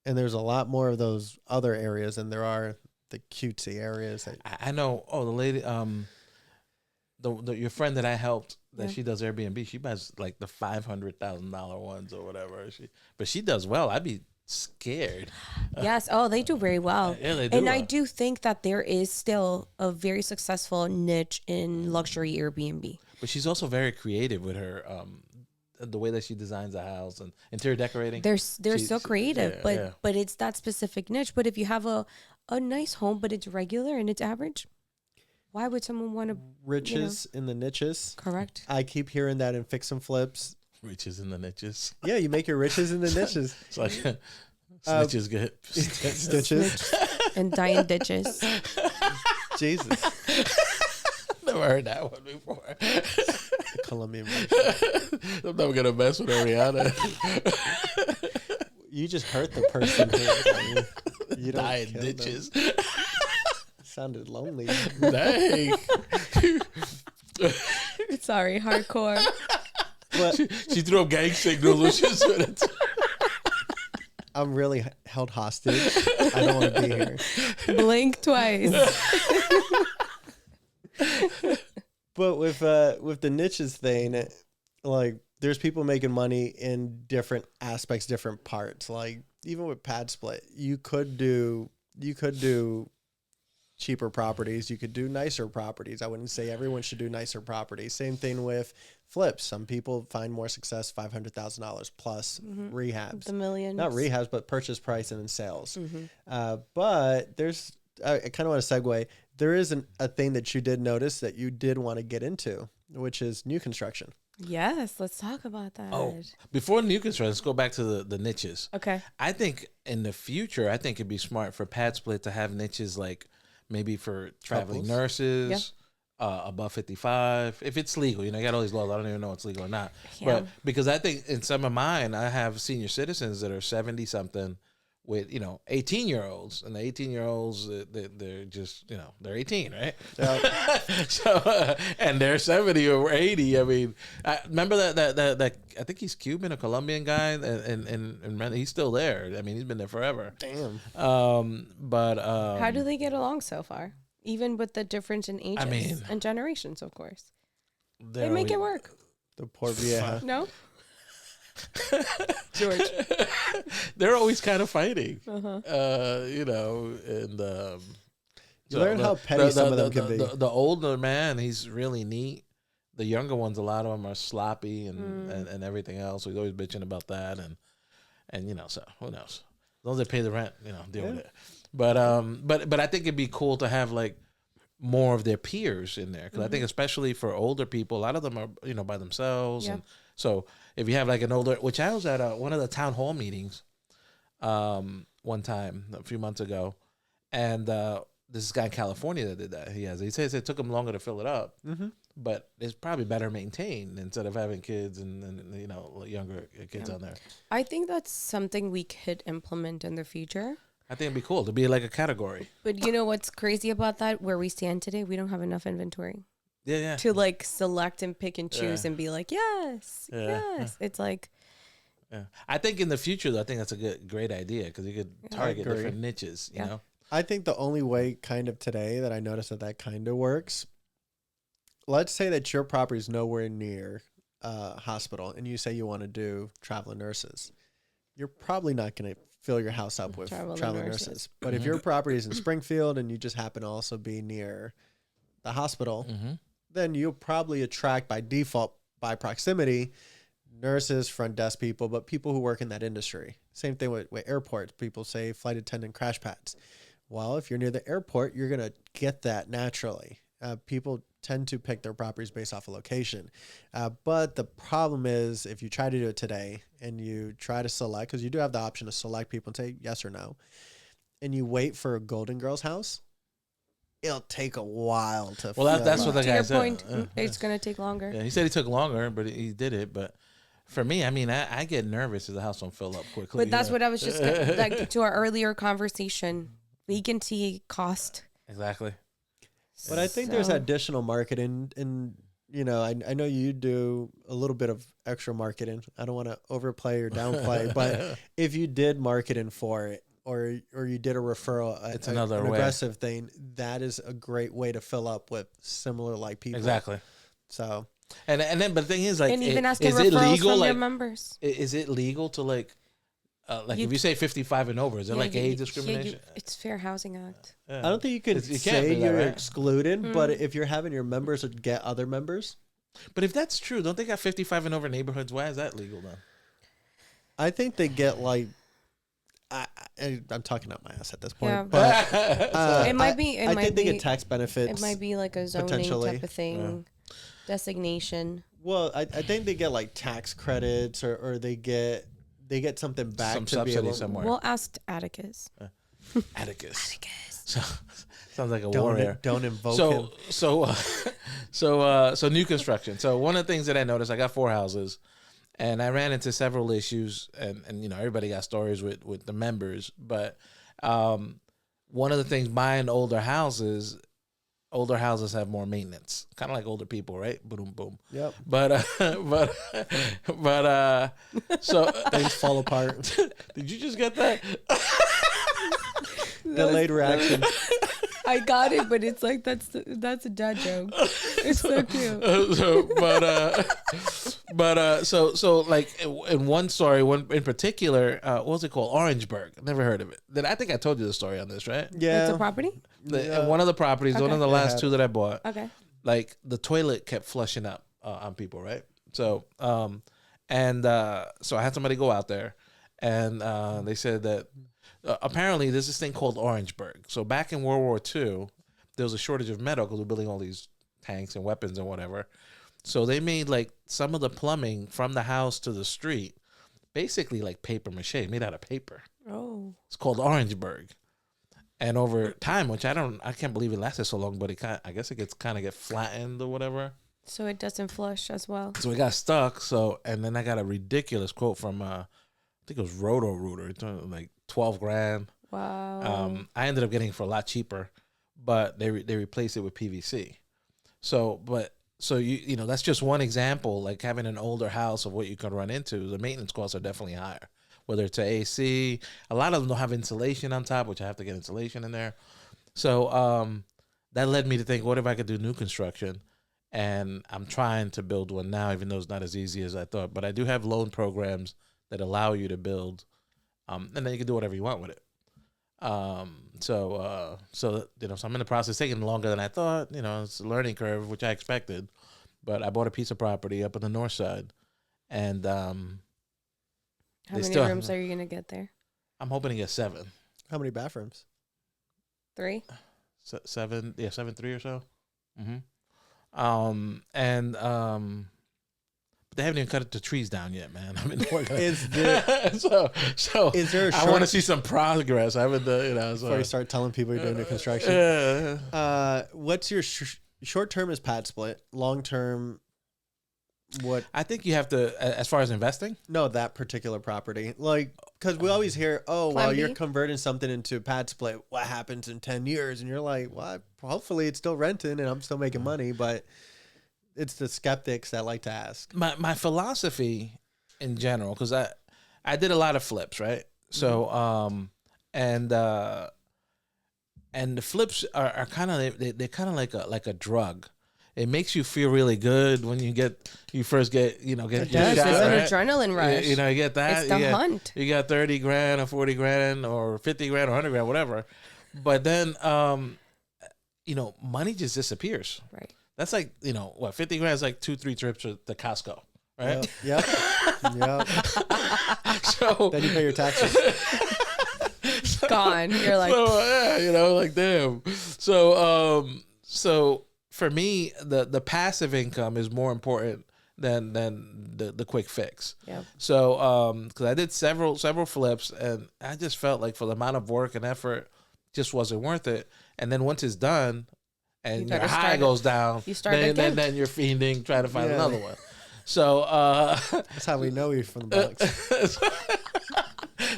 And there's a lot more of those other areas than there are the cutesy areas. That, I know. Oh, the lady, your friend that I helped, that Yeah. she does Airbnb. She buys like the $500,000 ones or whatever. But she does well. I'd be scared. Yes. Oh, they do very well. Yeah, they do And I well. do think that there is still a very successful niche in luxury Airbnb. But she's also very creative with her the way that she designs the house and interior decorating. They're She- so she- creative, yeah, but yeah. but it's that specific niche. But if you have a nice home, but it's regular and it's average, why would someone want to? riches in the niches. Correct. I keep hearing that in fix and flips. Riches in the niches. Yeah, you make your riches in the niches. It's like snitches get Stitches. And dying ditches. Jesus. Never heard that one before. The Colombian version. I'm never gonna mess with Ariana. You just hurt the person here. You don't Dying kill them. ditches. Sounded lonely. Dang. Sorry, hardcore. But She threw up gang signals when she was doing it. I'm really held hostage. I don't want to be here. Blink twice. But with the niches thing, like there's people making money in different aspects, different parts. Like even with PadSplit, you could do cheaper properties. You could do nicer properties. I wouldn't say everyone should do nicer properties. Same thing with flips. Some people find more success $500,000 plus rehabs. The millions. Not rehabs, but purchase price and then sales. But there's, I kind of want to segue. There is a thing that you did notice that you did want to get into, which is new construction. Yes, let's talk about that. Oh, before new construction, let's go back to the niches. Okay. I think in the future, I think it'd be smart for PadSplit to have niches like maybe for traveling Couples. nurses, above 55, if it's legal. You know, you got all these laws. I don't even know if it's legal or not. Yeah. But because I think in some of mine, I have senior citizens that are 70 something with, 18-year-olds, and the 18-year-olds, they're just, they're 18, right? So, and they're 70 or 80. I mean, I remember that I think he's Cuban, a Colombian guy, and he's still there. I mean, he's been there forever. Damn. But how do they get along so far? Even with the difference in ages and generations, of course. They make it work. The poor vieja. No? George. They're always kind of fighting. You learn how petty some of them can be. The older man, he's really neat. The younger ones, a lot of them are sloppy and everything else. So he's always bitching about that, and so who knows? As long as they pay the rent, deal with it. But I think it'd be cool to have like more of their peers in there, because I think especially for older people, a lot of them are by themselves, and so if you have like an older, which I was at one of the town hall meetings one time a few months ago, and this guy in California that did that. He says it took him longer to fill it up, but it's probably better maintained instead of having kids and younger kids on there. I think that's something we could implement in the future. I think it'd be cool to be like a category. But you know what's crazy about that? Where we stand today, we don't have enough inventory. Yeah. To like select and pick and choose and be like, yes. It's like. Yeah. I think in the future, though, I think that's a great idea, because you could target different niches, you know? I think the only way kind of today that I notice that kind of works, let's say that your property is nowhere near a hospital and you say you want to do traveling nurses. You're probably not going to fill your house up with traveling nurses. But if your property is in Springfield and you just happen to also be near the hospital, then you'll probably attract by default, by proximity, nurses, front desk people, but people who work in that industry. Same thing with airports. People say flight attendant crash pads. Well, if you're near the airport, you're going to get that naturally. People tend to pick their properties based off of location. But the problem is, if you try to do it today and you try to select, because you do have the option to select people and say yes or no, and you wait for a Golden Girls house, it'll take a while to fill that's up. what the guy To your said. point, it's going to take longer. Yeah, he said he took longer, but he did it. But for me, I mean, I get nervous if the house don't fill up quickly. But that's what I was just like to our earlier conversation. Vacancy cost. Exactly. But I think there's additional marketing, and I know you do a little bit of extra marketing. I don't want to overplay or downplay, but if you did marketing for it, or you did a referral, it's another way. Aggressive thing, that is a great way to fill up with similar like people. Exactly. So and then, but the thing is, like, and even asking is it referrals legal? from Like, your members. is it legal to like if you say 55 and over, is there like age discrimination? It's Fair Housing Act. I don't think you can say you're excluded, but if you're having your members get other members. But if that's true, don't they got 55 and over neighborhoods? Why is that legal then? I think they get like, I'm talking out my ass at this point, Yeah. but It might be. I think they get tax benefits. It might be like a zoning type of thing, designation. Well, I think they get like tax credits, or they get something back, some to subsidy be able. somewhere. We'll ask Atticus. Atticus. Sounds like a warrior. Don't invoke him. So new construction. So one of the things that I noticed, I got 4 houses, and I ran into several issues, and everybody got stories with the members, but one of the things buying older houses have more maintenance, kind of like older people, right? Boom, boom. Yep. But so Things fall apart. Did you just get that? Delayed reaction. I got it, but it's like that's a dad joke. It's so cute. But so like in one story, one in particular, what was it called? Orangeburg. Never heard of it. I think I told you the story on this, right? Yeah. It's a property? And one of the properties, one of the last two that I bought, Okay. like the toilet kept flushing up on people, right? So so I had somebody go out there, and they said that apparently there's this thing called Orangeburg. So back in World War II, there was a shortage of metal because we're building all these tanks and weapons and whatever. So they made like some of the plumbing from the house to the street, basically like paper mache, made out of paper. Oh. It's called Orangeburg. And over time, which I can't believe it lasted so long, but I guess it gets kind of get flattened or whatever. So it doesn't flush as well. So it got stuck. So, and then I got a ridiculous quote from, I think it was Roto Rooter. It's like 12 grand. Wow. I ended up getting it for a lot cheaper, but they replaced it with PVC. So you know, that's just one example, like having an older house of what you could run into. The maintenance costs are definitely higher, whether it's an AC. A lot of them don't have insulation on top, which I have to get insulation in there. So that led me to think, what if I could do new construction? And I'm trying to build one now, even though it's not as easy as I thought. But I do have loan programs that allow you to build, and then you can do whatever you want with it. So you know, so I'm in the process. It's taking longer than I thought. You know, it's a learning curve, which I expected. But I bought a piece of property up on the north side, and How many rooms are you gonna get there? I'm hoping to get 7. How many bathrooms? 3? 7, 3 or so. Mm-hmm. But they haven't even cut the trees down yet, man. I've been working. Is there I want to see some progress. I haven't, before you start telling people you're doing new construction. What's your short term is PadSplit, long term? What I think you have to, as far as investing. No, that particular property, like, because we always hear, oh, well, you're converting something into PadSplit. What happens in 10 years? And you're like, well, hopefully it's still renting and I'm still making money, but. It's the skeptics that like to ask. My philosophy in general, because I did a lot of flips, right? So and the flips are kind of they're kind of like a drug. It makes you feel really good when you first get your shot. It's an adrenaline rush. You get that. It's the hunt. You got 30 grand or 40 grand or 50 grand or 100 grand, whatever. But then money just disappears. Right. That's like, 50 grand is like 2-3 trips to Costco, right? Yep. So then you pay your taxes. Gone. You're like, like damn. So for me, the passive income is more important than the quick fix. Yeah. So because I did several flips, and I just felt like for the amount of work and effort, just wasn't worth it. And then once it's done. And your high goes down. You start again. Then you're fiending, trying to find another one. So that's how we know you're from the Bronx.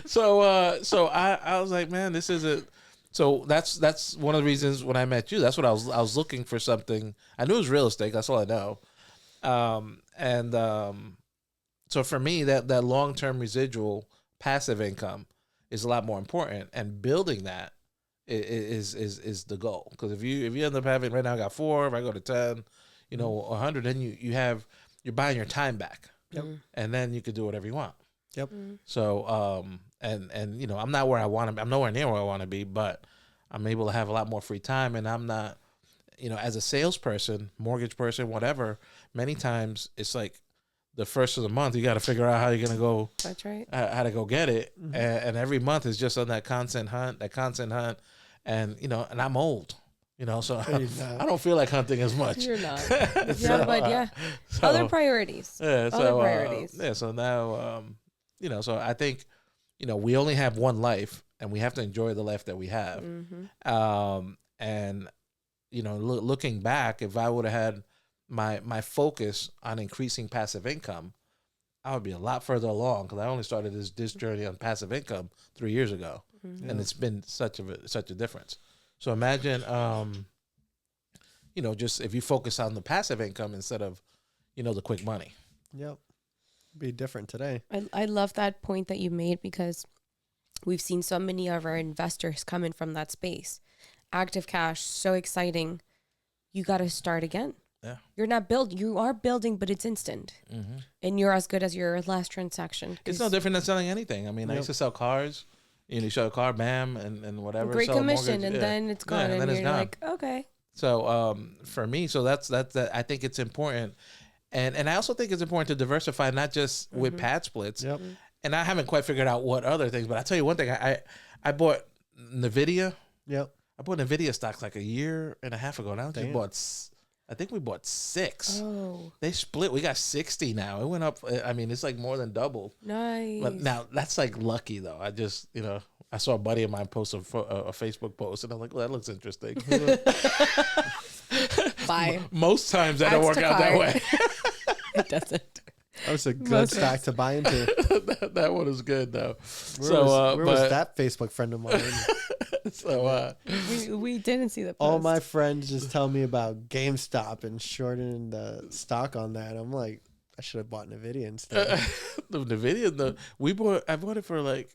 So I was like, man, this isn't. So that's one of the reasons when I met you. That's what I was looking for something. I knew it was real estate. That's all I know. So for me, that long term residual passive income is a lot more important, and building that. Is the goal, because if you end up having right now I got 4, if I go to 10, 100, then you're buying your time back. Yep. And then you could do whatever you want. Yep. So and I'm not where I want to be. I'm nowhere near where I want to be, but I'm able to have a lot more free time, and I'm not as a salesperson, mortgage person, whatever, many times it's like the first of the month you got to figure out how you're gonna go. That's right. How to go get it, and every month is just on that constant hunt. And and I'm old, so I don't feel like hunting as much. You're not. Other priorities. Yeah. Other priorities. So now, so I think, we only have one life, and we have to enjoy the life that we have. Mm-hmm. And looking back, if I would have had my focus on increasing passive income, I would be a lot further along, because I only started this journey on passive income 3 years ago. Mm-hmm. And it's been such a difference. So imagine, just if you focus on the passive income instead of, the quick money. Yep. Be different today. I love that point that you made, because we've seen so many of our investors come in from that space. Active cash, so exciting. You got to start again. Yeah. You're not you are building, but it's instant. Mm-hmm. And you're as good as your last transaction. It's no different than selling anything. I mean, I used to sell cars. You sell a car, bam, and whatever. Great sell commission, mortgage, and then it's gone, and then you're it's gone. like, okay. So for me, so that's I think it's important, and I also think it's important to diversify, not just with pad splits. Yep. And I haven't quite figured out what other things, but I tell you one thing, I bought NVIDIA. Yep. I bought NVIDIA stocks like a year and a half ago. And I think we bought 6. Oh, They split. We got 60 now. It went up. I mean, it's like more than double. nice. But now that's like lucky though. I just, I saw a buddy of mine post a Facebook post, and I'm like, well, that looks interesting. Bye. Most times that don't work out that way. It doesn't. That was a good stock to buy into. that one was good though. Where was that Facebook friend of mine? So we didn't see the post. All my friends just tell me about GameStop and shorting the stock on that. I'm like, I should have bought NVIDIA instead. the NVIDIA, I bought it for like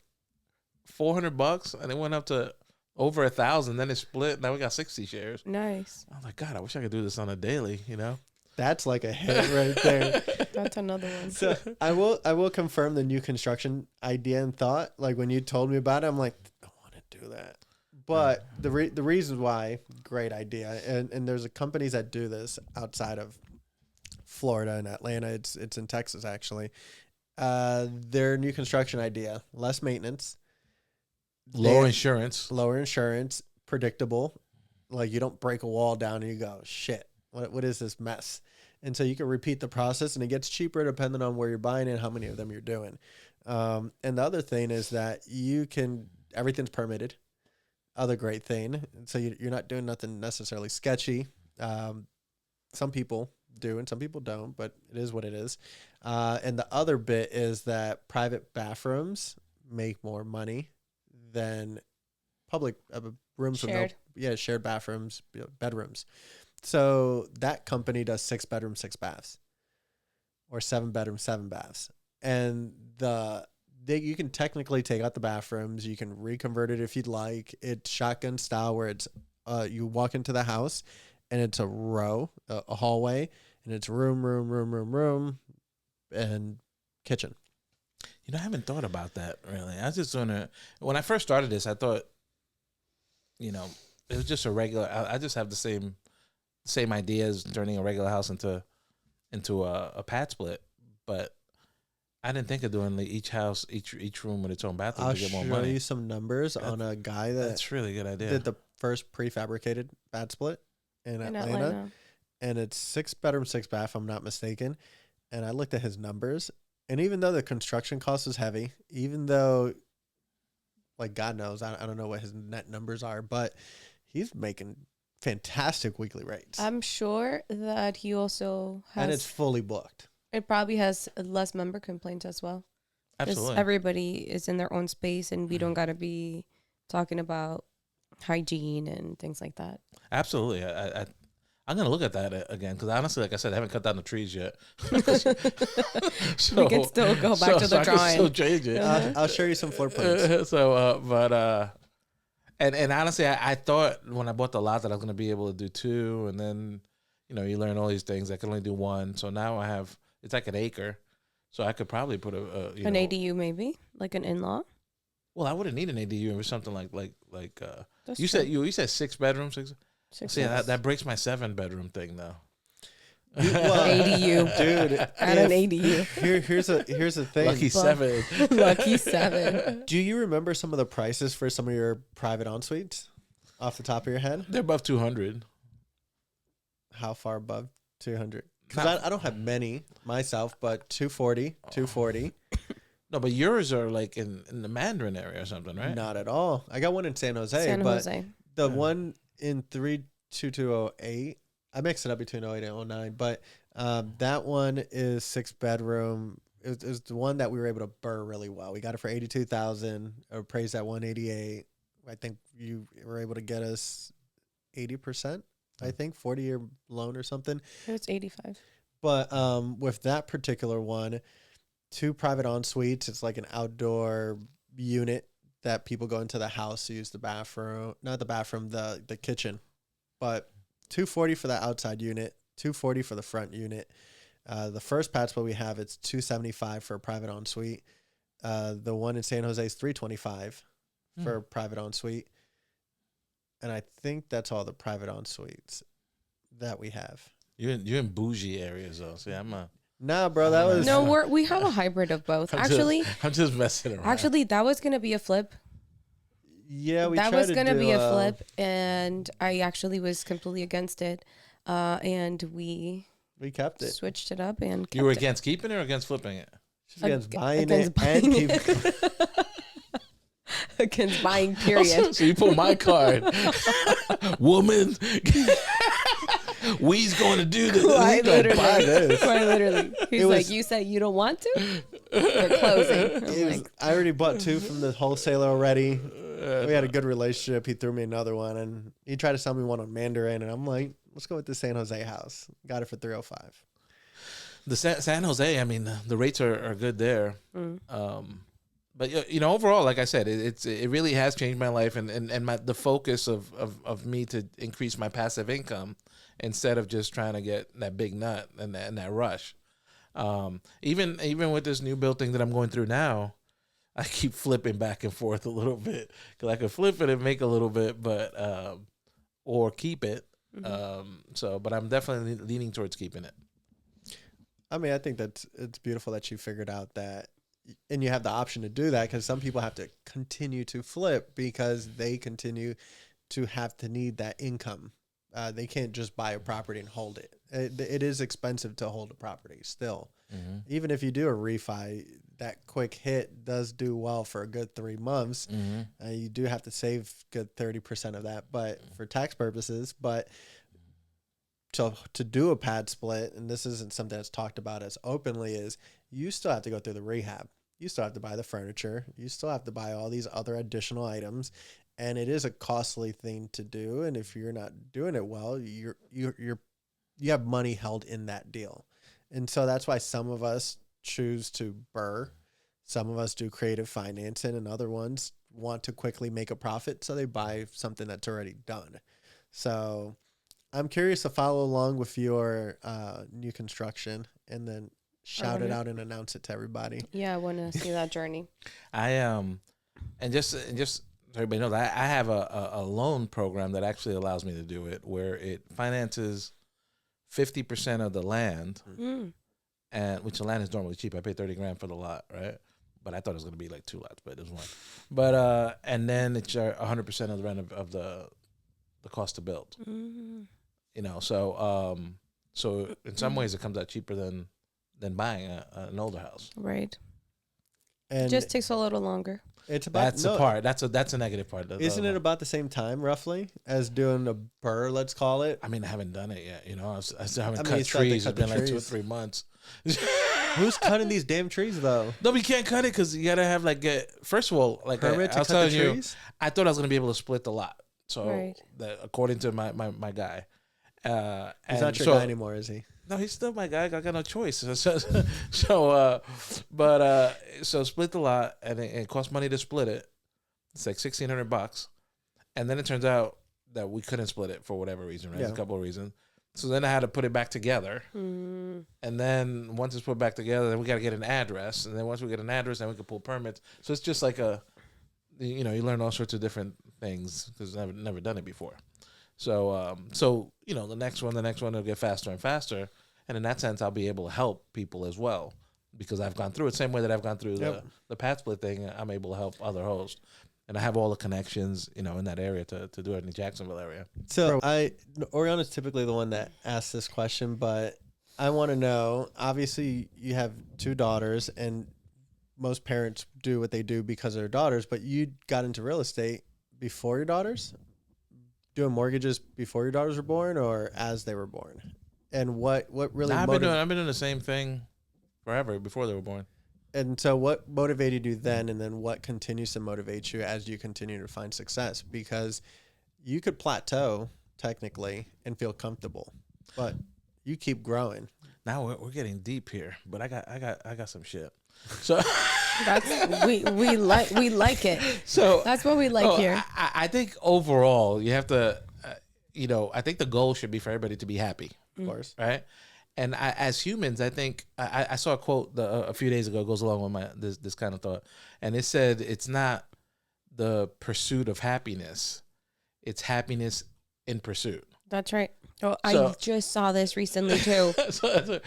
$400, and it went up to over 1,000. Then it split. Now we got 60 shares. Nice. I was like, God, I wish I could do this on a daily. That's like a hit right there. That's another one. So I will confirm the new construction idea and thought. Like when you told me about it, I'm like, I want to do that. But the reason why, great idea, and there's companies that do this outside of Florida and Atlanta. It's in Texas actually. Their new construction idea: less maintenance, Lower insurance, predictable. Like you don't break a wall down and you go, shit, what is this mess? And so you can repeat the process, and it gets cheaper depending on where you're buying and how many of them you're doing. And the other thing is that everything's permitted. Other great thing. So you're not doing nothing necessarily sketchy. Some people do and some people don't, but it is what it is. And the other bit is that private bathrooms make more money than public rooms Shared. with shared bathrooms, bedrooms. So that company does 6 bedrooms, 6 baths, or 7 bedrooms, 7 baths. And you can technically take out the bathrooms. You can reconvert it if you'd like. It's shotgun style where it's you walk into the house and it's a row, a hallway, and it's room, and kitchen. I haven't thought about that really. I was just when I first started this, I thought, it was just a regular. I just have the same idea as turning a regular house into a pad split, but I didn't think of doing each house, each room with its own bathroom to get more money. I'll show you some numbers on a guy that's really a good idea. Did the first prefabricated pad split in Atlanta. And it's 6 bedroom, 6 bath, if I'm not mistaken. And I looked at his numbers, and even though the construction cost is heavy, even though, like God knows, I don't know what his net numbers are, but he's making fantastic weekly rates. I'm sure that he also has. And it's fully booked. It probably has less member complaints as well. Absolutely. Everybody is in their own space, and we don't got to be talking about hygiene and things like that. Absolutely. I'm going to look at that again because honestly, like I said, I haven't cut down the trees yet. We can still go back to the drawing. I can still change it. I'll show you some floor plans. And honestly, I thought when I bought the lot that I was going to be able to do 2, and then, you learn all these things. I can only do 1. So now it's like an acre. So I could probably put an ADU maybe, like an in-law. Well, I wouldn't need an ADU or something like you true. said. You said 6 bedrooms. 6. See, Yes. that breaks my 7 bedroom thing though. ADU, dude. at an ADU. Here's the thing. Lucky 7. Lucky 7. Do you remember some of the prices for some of your private ensuites off the top of your head? They're above 200. How far above 200? Because I don't have many myself, but 240. No, but yours are like in the Mandarin area or something, right? Not at all. I got one in San Jose. The one in 32208, I mixed it up between 08 and 09, but that one is 6 bedroom. It was the one that we were able to burr really well. We got it for $82,000, appraised at $188. I think you were able to get us 80%. I think 40-year loan or something. It was 85. But with that particular one, 2 private ensuites. It's like an outdoor unit that people go into the house to use the bathroom, not the bathroom, the kitchen. But $240 for that outside unit, $240 for the front unit. The first PadSplit we have, it's $275 for a private ensuite. The one in San Jose is $325 for a private ensuite. And I think that's all the private ensuites that we have. You're in bougie areas though. See, I'm a Nah, bro, that was No, we have a hybrid of both. I'm just messing around. Actually, that was gonna be a flip. yeah. We That tried was to gonna do, be a flip, and I actually was completely against it. And we kept it. switched it up and kept You were it. against keeping it or against flipping it? She's against buying against it buying and keep it. Against buying, period. So you pull my card, woman. We's going to do this. Quite He's gonna buy literally. this. Quite literally. He's It like, was- you said you don't want to? We're closing. I'm like, I already bought 2 from the wholesaler already. We had a good relationship. He threw me another one, and he tried to sell me one on Mandarin, and I'm like, let's go with the San Jose house. Got it for $305. The San Jose, I mean, the rates are good there. But you know, overall, like I said, it really has changed my life, and the focus of me to increase my passive income instead of just trying to get that big nut and that rush. Even with this new build thing that I'm going through now, I keep flipping back and forth a little bit because I could flip it and make a little bit, but or keep it. But I'm definitely leaning towards keeping it. I mean, I think it's beautiful that you figured out that, and you have the option to do that, because some people have to continue to flip because they continue to have to need that income. They can't just buy a property and hold it. It is expensive to hold a property still. Even if you do a refi, that quick hit does do well for a good 3 months. You do have to save good 30% of that, but for tax purposes. But to do a pad split, and this isn't something that's talked about as openly, is you still have to go through the rehab. You still have to buy the furniture. You still have to buy all these other additional items, and it is a costly thing to do. And if you're not doing it well, you have money held in that deal, and so that's why some of us choose to burr. Some of us do creative financing, and other ones want to quickly make a profit, so they buy something that's already done. So I'm curious to follow along with your new construction, and then shout it out and announce it to everybody. yeah, I want to see that journey. I and just so everybody knows, I have a loan program that actually allows me to do it, where it finances 50% of the land, and which the land is normally cheap. I paid $30,000 for the lot, right? But I thought it was going to be like 2 lots, but it was one. But and then it's 100% of the rent of the cost to build. You know, so in some ways it comes out cheaper than buying an older house. Right. And Just takes a little longer. it's about That's a part. That's a negative part. Isn't it about the same time roughly as doing a burr? Let's call it. I mean, I haven't done it yet. You know, I still haven't I mean, cut you still have to trees. cut It's been the like 2 or trees. 3 months. Who's cutting these damn trees though? No, we can't cut it because you gotta have first of all, like Permit I to was cut the telling you, trees? I thought I was gonna be able to split the lot. So Right. that, according to my guy, He's not your guy anymore, is he? No, he's still my guy. I got no choice. So split the lot, and it cost money to split it. It's like $1,600, and then it turns out that we couldn't split it for whatever reason. Right, Yeah. a couple of reasons. So then I had to put it back together, and then once it's put back together, then we got to get an address, and then once we get an address, then we can pull permits. So it's just like you learn all sorts of different things because I've never done it before. So the next one will get faster and faster, and in that sense, I'll be able to help people as well because I've gone through it. Same way that I've gone through the PadSplit thing, I'm able to help other hosts, and I have all the connections, in that area to do it in the Jacksonville area. So Oriana's typically the one that asks this question, but I want to know, obviously you have 2 daughters, and most parents do what they do because of their daughters, but you got into real estate before your daughters? Doing mortgages before your daughters were born or as they were born? And what really I've been doing the same thing forever before they were born. And so what motivated you then, and then what continues to motivate you as you continue to find success? Because you could plateau technically and feel comfortable, but you keep growing. Now we're getting deep here, but I got some shit. So That's we like it. So That's what we like here. I think overall you have to, I think the goal should be for everybody to be happy, Of course. Right. And as humans, I think I saw a quote a few days ago, goes along with this kind of thought. And it said, it's not the pursuit of happiness. It's happiness in pursuit. That's right. Oh, I just saw this recently too.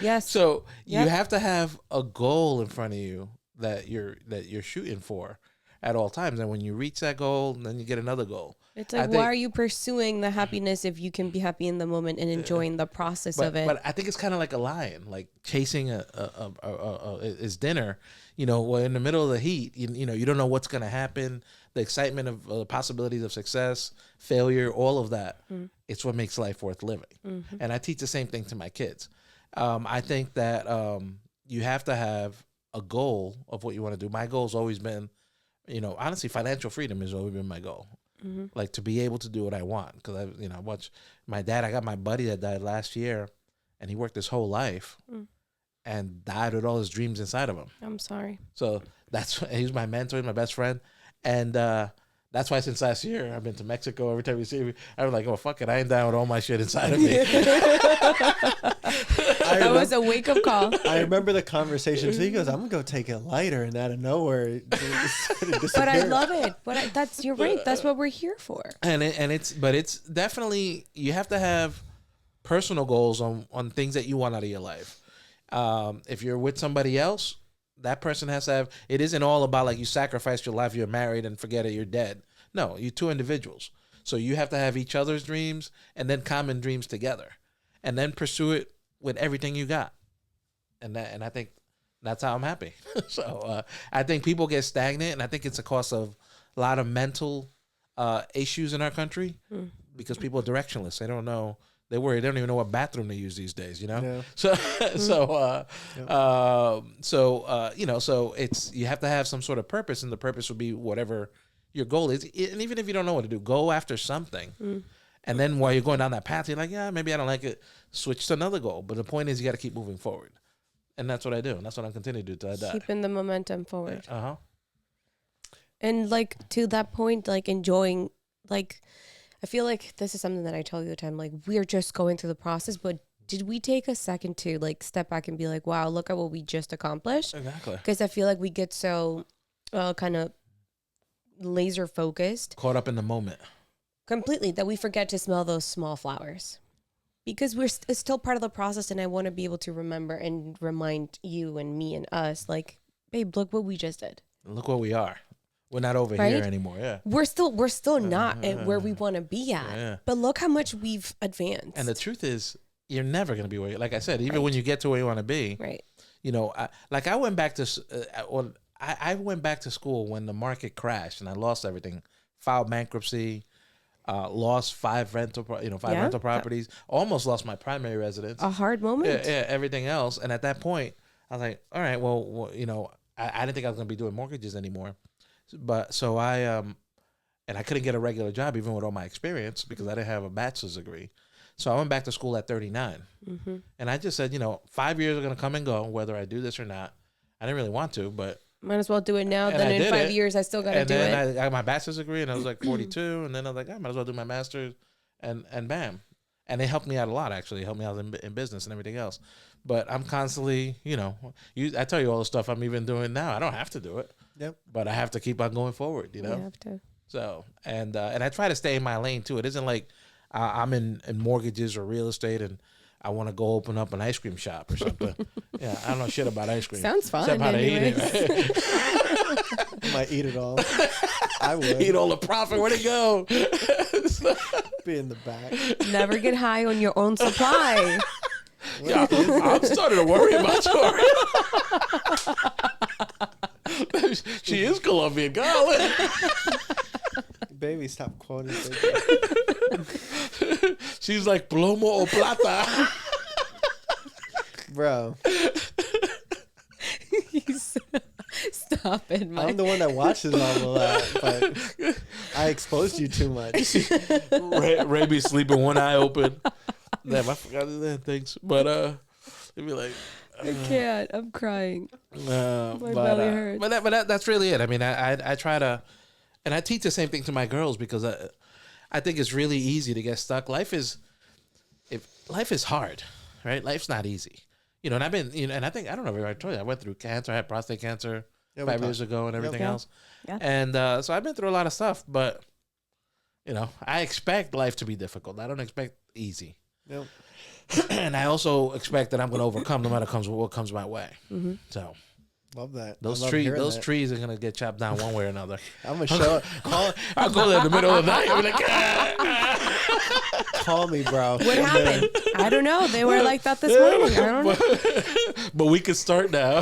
Yes. So you have to have a goal in front of you that you're shooting for at all times. And when you reach that goal, then you get another goal. It's like, why are you pursuing the happiness if you can be happy in the moment and enjoying the process of it? But I think it's kind of like a lion, like chasing his dinner. You know, well, in the middle of the heat, you know, you don't know what's going to happen. The excitement of the possibilities of success, failure, all of that. It's what makes life worth living. And I teach the same thing to my kids. I think that you have to have a goal of what you want to do. My goal's always been, you know, honestly, financial freedom has always been my goal. Like to be able to do what I want. Because I watch my dad. I got my buddy that died last year, and he worked his whole life and died with all his dreams inside of him. I'm sorry. So he's my mentor, he's my best friend, and that's why since last year I've been to Mexico. Every time you see me, I'm like, oh fuck it, I ain't down with all my shit inside of me. That was a wake up call. I remember the conversation. So he goes, "I'm gonna go take it lighter," and out of nowhere, but I love it. But you're right. That's what we're here for. And it's definitely, you have to have personal goals on things that you want out of your life. If you're with somebody else, that person has to have. It isn't all about like you sacrificed your life, you're married, and forget it, you're dead. No, you're two individuals. So you have to have each other's dreams and then common dreams together, and then pursue it with everything you got. And I think that's how I'm happy. So I think people get stagnant, and I think it's a cause of a lot of mental issues in our country because people are directionless. They don't know. They worry. They don't even know what bathroom they use these days. You know. Yeah. So it's, you have to have some sort of purpose, and the purpose would be whatever your goal is. And even if you don't know what to do, go after something. And then while you're going down that path, you're like, yeah, maybe I don't like it. Switch to another goal. But the point is, you got to keep moving forward. And that's what I do. And that's what I'm continuing to do till I die. Keeping the momentum forward. Yeah. And like to that point, like enjoying, like, I feel like this is something that I tell you all the time. Like, we're just going through the process, but did we take a second to like step back and be like, wow, look at what we just accomplished? Exactly. Because I feel like we get so kind of laser focused. Caught up in the moment. Completely, that we forget to smell those small flowers. Because it's still part of the process, and I want to be able to remember and remind you and me and us, like, babe, look what we just did. Look where we are. We're not over here anymore. Yeah, we're still not at where we want to be at. Yeah. But look how much we've advanced. And the truth is, you're never going to be where, like I said, even when you get to where you want to be. Right. You know, I went back to I went back to school when the market crashed and I lost everything. Filed bankruptcy. Lost five rental properties. Almost lost my primary residence. A hard moment. Yeah, everything else. And at that point, I was like, all right, well, you know, I didn't think I was going to be doing mortgages anymore. But so and I couldn't get a regular job even with all my experience because I didn't have a bachelor's degree. So I went back to school at 39. And I just said, you know, 5 years are going to come and go, whether I do this or not. I didn't really want to, but might as well do it now. Then in 5 years, I still got to do it. And then I got my bachelor's degree, and I was like 42. And then I was like, I might as well do my master's, and bam. And they helped me out a lot, actually. Helped me out in business and everything else. But I'm constantly, you know, I tell you all the stuff I'm even doing now. I don't have to do it. Yep. But I have to keep on going forward, you know. You have to. So, and I try to stay in my lane, too. It isn't like I'm in mortgages or real estate and I want to go open up an ice cream shop or something. Yeah, I don't know shit about ice cream. Sounds fun. Except how to eat it. Right? I might eat it all. I would. Eat all the profit. Where'd it go? Be in the back. Never get high on your own supply. Yeah, I'm starting to worry about Tori. She is Colombian. Golly. Baby, stop quoting. She's like plomo o plata. Bro. Stop it, Mike. I'm the one that watches all of that, but I exposed you too much. Ray be sleeping one eye open. Damn, I forgot that things. But it'd be like I can't. I'm crying. My belly hurts. But that's really it. I mean, I try to, and I teach the same thing to my girls because I think it's really easy to get stuck. Life is hard. right? Life's not easy. You know, and I've been, you know, and I think, I don't know if I told you, I went through cancer. I had prostate cancer 5 years ago and everything else. Yeah. And so I've been through a lot of stuff, but, you know, I expect life to be difficult. I don't expect easy. Yep. And I also expect that I'm going to overcome no matter what comes my way. Mm-hmm. So Love that. those that. trees are going to get chopped down one way or another. I'm gonna show up. I'll go there in the middle of the night. I'll be like, Call me, bro. What happened? I don't know. They were like that this morning. I don't know. But we can start now.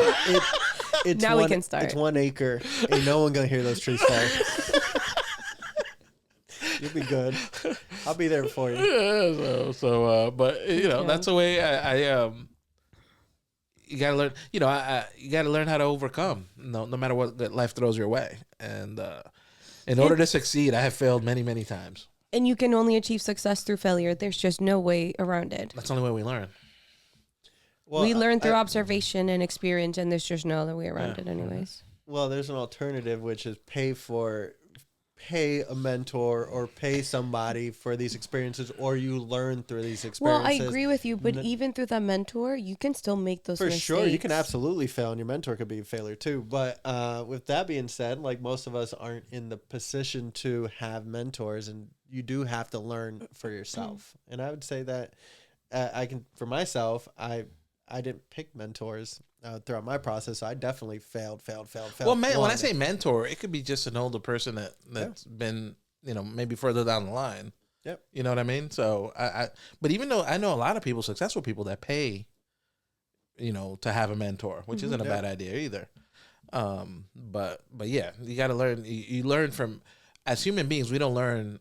It's Now we can start. It's 1 acre. Ain't no one gonna hear those trees fall. You'll be good. I'll be there for you. Yeah, but you know, that's the way I you gotta learn. You know, you gotta learn how to overcome. No matter what life throws your way. And in order to succeed, I have failed many, many times. And you can only achieve success through failure. There's just no way around it. That's the only way we learn. Well, we learn through observation and experience, and there's just no other way around it anyways. Well, there's an alternative, which is pay a mentor or pay somebody for these experiences, or you learn through these experiences. Well, I agree with you, but even through that mentor, you can still make those mistakes. For sure, you can absolutely fail, and your mentor could be a failure too. But with that being said, like most of us aren't in the position to have mentors, and you do have to learn for yourself. And I would say that for myself, I didn't pick mentors throughout my process. So I definitely failed. Well, man, when I say mentor, it could be just an older person that's been, you know, maybe further down the line. Yep. You know what I mean? So but even though I know a lot of people, successful people that pay, you know, to have a mentor, which isn't a bad idea either. But yeah, you got to learn. You learn from, as human beings, we don't learn.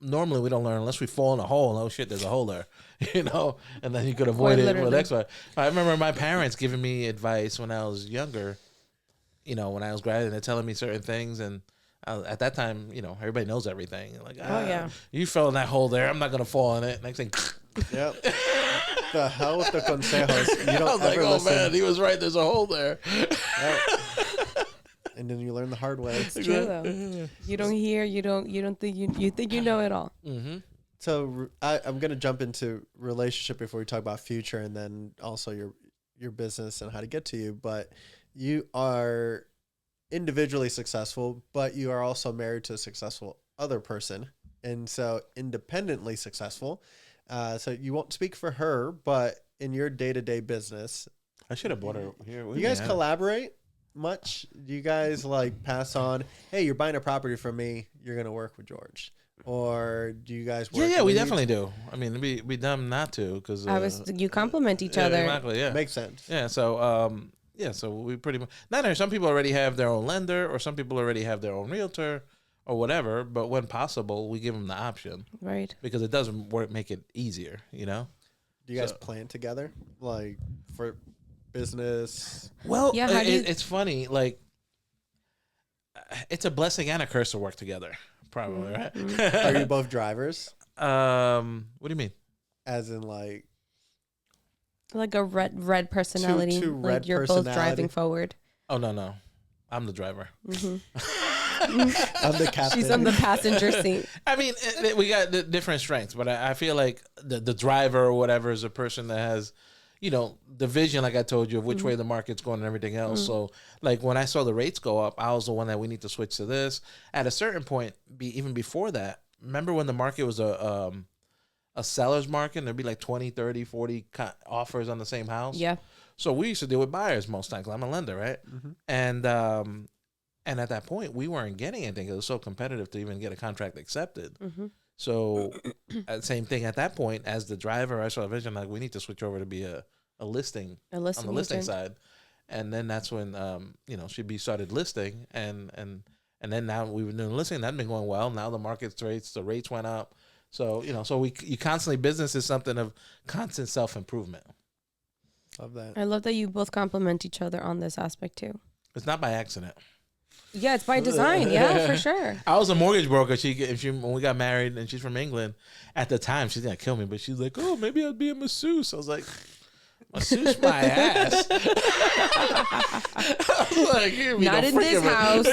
Normally we don't learn unless we fall in a hole. Oh shit, there's a hole there, you know, and then you could avoid it with next one. I remember my parents giving me advice when I was younger, you know, when I was graduating, they're telling me certain things, and at that time, you know, everybody knows everything. Like, you fell in that hole there. I'm not gonna fall in it. Next thing, yep. The hell with the consejos. You don't I was like, oh listen. man, he was right. There's a hole there. Yep. And then you learn the hard way. It's true though. You don't hear. You don't think you think you know it all. Mm-hmm. So I'm gonna jump into relationship before we talk about future, and then also your business and how to get to you. But you are individually successful, but you are also married to a successful other person, and so independently successful. So you won't speak for her, but in your day-to-day business, I should have brought her here. You guys collaborate much? Do you guys like pass on, hey, you're buying a property from me, you're gonna work with George, or do you guys work? Yeah, we definitely do. I mean, we dumb not to, because you complement each other. Exactly, yeah, makes sense. Yeah, so so we pretty much, not only, some people already have their own lender, or some people already have their own realtor or whatever, but when possible we give them the option, right? Because it doesn't make it easier, you know. Do you guys plan together, like for business? Well, yeah, it's funny. Like, it's a blessing and a curse to work together. Probably, right? Are you both drivers? What do you mean? As in, like a red personality. Two red like you're both driving forward. Oh no, I'm the driver. Mm-hmm. I'm the captain. She's on the passenger seat. I mean, we got the different strengths, but I feel like the driver or whatever is a person that has, you know, the vision, like I told you, of which way the market's going and everything else. So, like, when I saw the rates go up, I was the one that we need to switch to this. At a certain point, even before that, remember when the market was a seller's market, and there'd be like 20, 30, 40 offers on the same house? Yeah. So we used to deal with buyers most times. I'm a lender, right? Mm-hmm. And at that point, we weren't getting anything. It was so competitive to even get a contract accepted. Mm-hmm. So, same thing at that point, as the driver, I saw a vision, like, we need to switch over to be a listing on the listing side. And then that's when, you know, started listing. And then now we were doing listing. That'd been going well. Now the market rates, the rates went up. So, you know, you constantly, business is something of constant self-improvement. Love that. I love that you both complement each other on this aspect too. It's not by accident. Yeah, it's by design. Yeah, for sure. I was a mortgage broker. She when we got married, and she's from England. At the time, she's gonna kill me, but she's like, "Oh, maybe I'd be a masseuse." I was like, masseuse my ass. I was like, not in this house.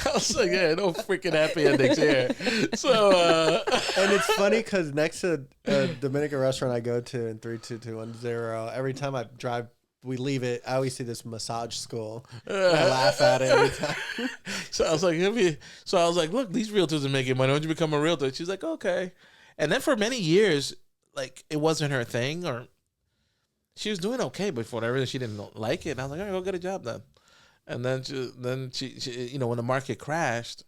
I was like, yeah, no freaking happy endings here. So, and it's funny because next to a Dominican restaurant I go to in 32210, every time I drive, we leave it, I always see this massage school. And I laugh at it every time. So I was like, look, these realtors are making money. Why don't you become a realtor? She's like, okay. And then for many years, like, it wasn't her thing, or she was doing okay, but for whatever reason, she didn't like it. And I was like, all right, go get a job then. And then she, you know, when the market crashed,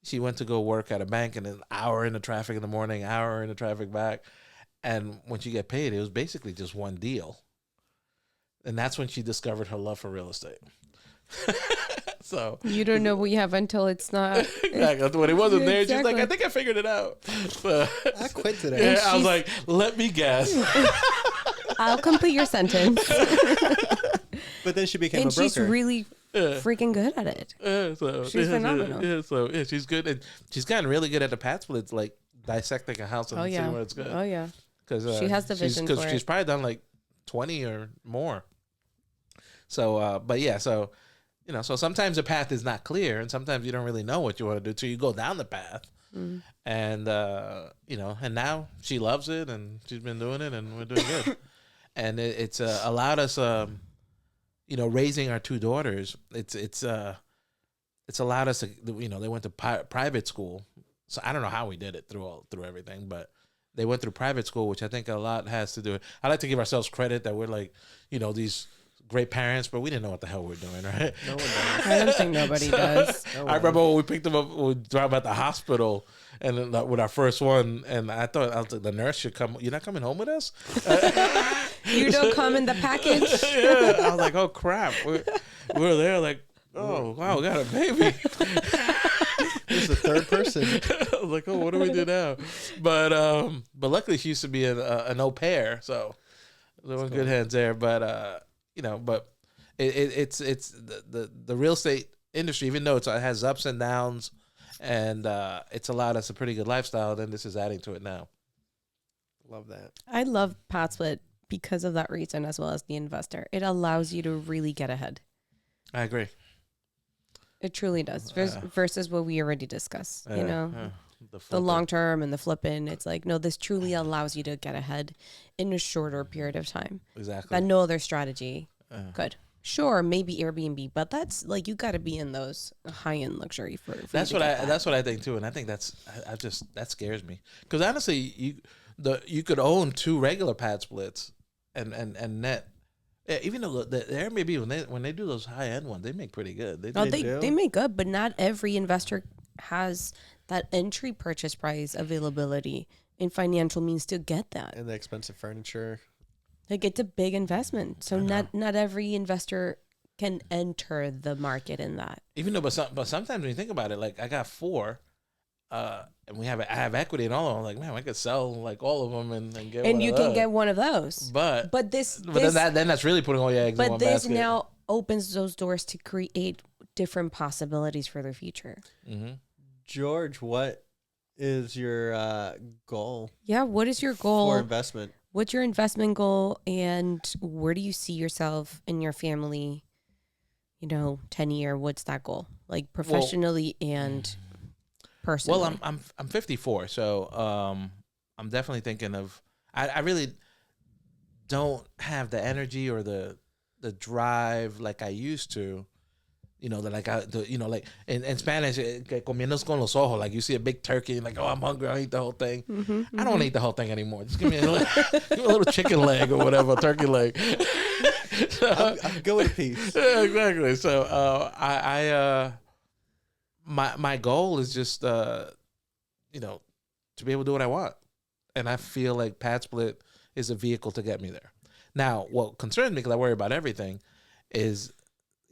she went to go work at a bank, and an hour in the traffic in the morning, hour in the traffic back. And when she got paid, it was basically just one deal. And that's when she discovered her love for real estate. So you don't know what you have until it's not. Exactly. When it wasn't there, she's like, I think I figured it out. So, I quit today. Yeah, I was like, let me guess. I'll complete your sentence. But then she became and a broker. she's really freaking good at it. She's phenomenal. Yeah, she's good. And she's gotten really good at the PadSplits, like dissecting a house and seeing where it's good. Oh, yeah. Because she has the vision for it. She's probably done like 20 or more. So, but yeah, so, you know, so sometimes the path is not clear, and sometimes you don't really know what you want to do till you go down the path. Mm. And, you know, and now she loves it, and she's been doing it, and we're doing good. And it's allowed us, you know, raising our two daughters. It's allowed us to, you know, they went to private school. So I don't know how we did it through everything, but they went through private school, which I think a lot has to do. I like to give ourselves credit that we're like, you know, these great parents, but we didn't know what the hell we were doing, right? No one does. I don't think nobody does. I remember when we picked them up, we drove at the hospital, and then, with our first one, and I was like, the nurse should come. You're not coming home with us? You don't come in the package? Yeah. I was like, oh crap. We're there like, oh wow, we got a baby. This is the third person. I was like, oh, what do we do now? But luckily she used to be an au pair, so they're in good hands there. But you know, but it's the real estate industry, even though it has ups and downs, and it's allowed us a pretty good lifestyle. Then this is adding to it now. Love that. I love PadSplit because of that reason, as well as the investor. It allows you to really get ahead. I agree. It truly does. Versus what we already discussed, you know, the flipping. long term and the flipping. It's like, no, this truly allows you to get ahead in a shorter period of time. Exactly. That no other strategy could. Sure, maybe Airbnb, but that's like, you got to be in those high end luxury for that's what I think too, and I think that scares me, because honestly, you could own two regular PadSplits and net. Yeah, even though the Airbnb, when they do those high end ones, they make pretty good. They make good, but not every investor has that entry purchase price availability in financial means to get that. And the expensive furniture. Like, it's a big investment, so not every investor can enter the market in that. Even though, but sometimes when you think about it, like, I got 4. And I have equity in all of them. Like, man, I could sell like all of them and get. And you can get one of those. But then that's really putting all your eggs in one basket. But this now opens those doors to create different possibilities for the future. Mm-hmm. George, what is your goal? Yeah, what is your goal for investment? What's your investment goal, and where do you see yourself and your family? 10 year. What's that goal? Like, professionally and personally. Well, I'm 54, so I'm definitely thinking of. I really don't have the energy or the drive like I used to. Like in Spanish, comiendo con los ojos. Like, you see a big turkey, and like, oh, I'm hungry, I'll eat the whole thing. Mm-hmm, I don't eat the whole thing anymore. Just give me a little chicken leg or whatever, turkey leg. So, I'll go with a piece. Yeah, exactly. So my goal is just to be able to do what I want, and I feel like PadSplit is a vehicle to get me there. Now, what concerns me, because I worry about everything, is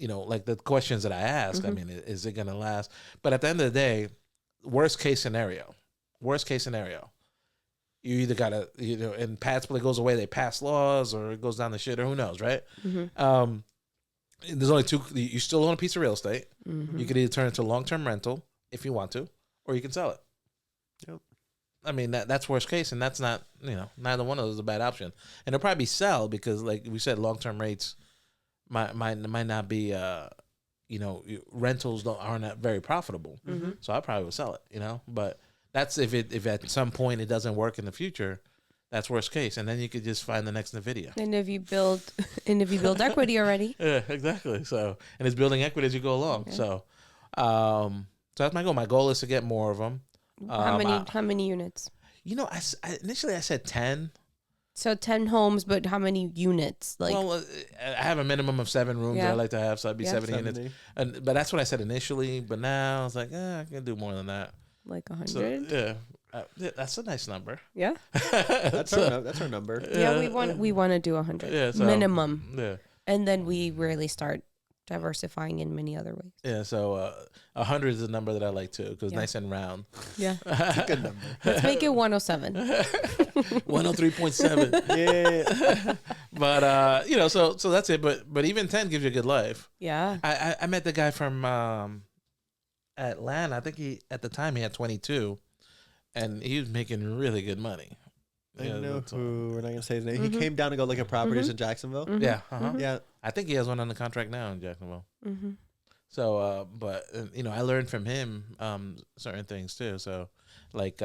like the questions that I ask. I mean, is it going to last? But at the end of the day, worst case scenario, you either got to, and PadSplit goes away, they pass laws, or it goes down the shit, or who knows, right? Mm-hmm. There's only two. You still own a piece of real estate. Mm-hmm. You could either turn it into long-term rental if you want to, or you can sell it. Yep. I mean, that's worst case, and that's not, neither one of those is a bad option. And it'll probably sell because, like we said, long-term rates might not be, rentals aren't very profitable. Mm-hmm. So I probably would sell it, But that's if at some point it doesn't work in the future, that's worst case, and then you could just find the next NVIDIA. And if you build equity already. Yeah, exactly. So, and it's building equity as you go along. Okay. So that's my goal. My goal is to get more of them. How many units? Initially I said 10. So 10 homes, but how many units? Like, Well, I have a minimum of 7 rooms that I like to have, so I'd be 70 units. But that's what I said initially. But now I was like, I can do more than that. like 100? So, yeah, that's a nice number. Yeah. That's our number. Yeah, we want to do 100 minimum. Yeah. And then we really start diversifying in many other ways. Yeah, so 100 is a number that I like too, because nice and round. Yeah. It's a good number. Let's make it 107. 103.7. Yeah. But so that's it. But even 10 gives you a good life. Yeah. I met the guy from Atlanta. I think at the time he had 22, and he was making really good money. I know who. We're not gonna say his name. Mm-hmm. He came down to go look at properties in Jacksonville. Mm-hmm. Yeah. Mm-hmm. Yeah. I think he has one on the contract now in Jacksonville. Mm-hmm. So, but I learned from him certain things too. So, like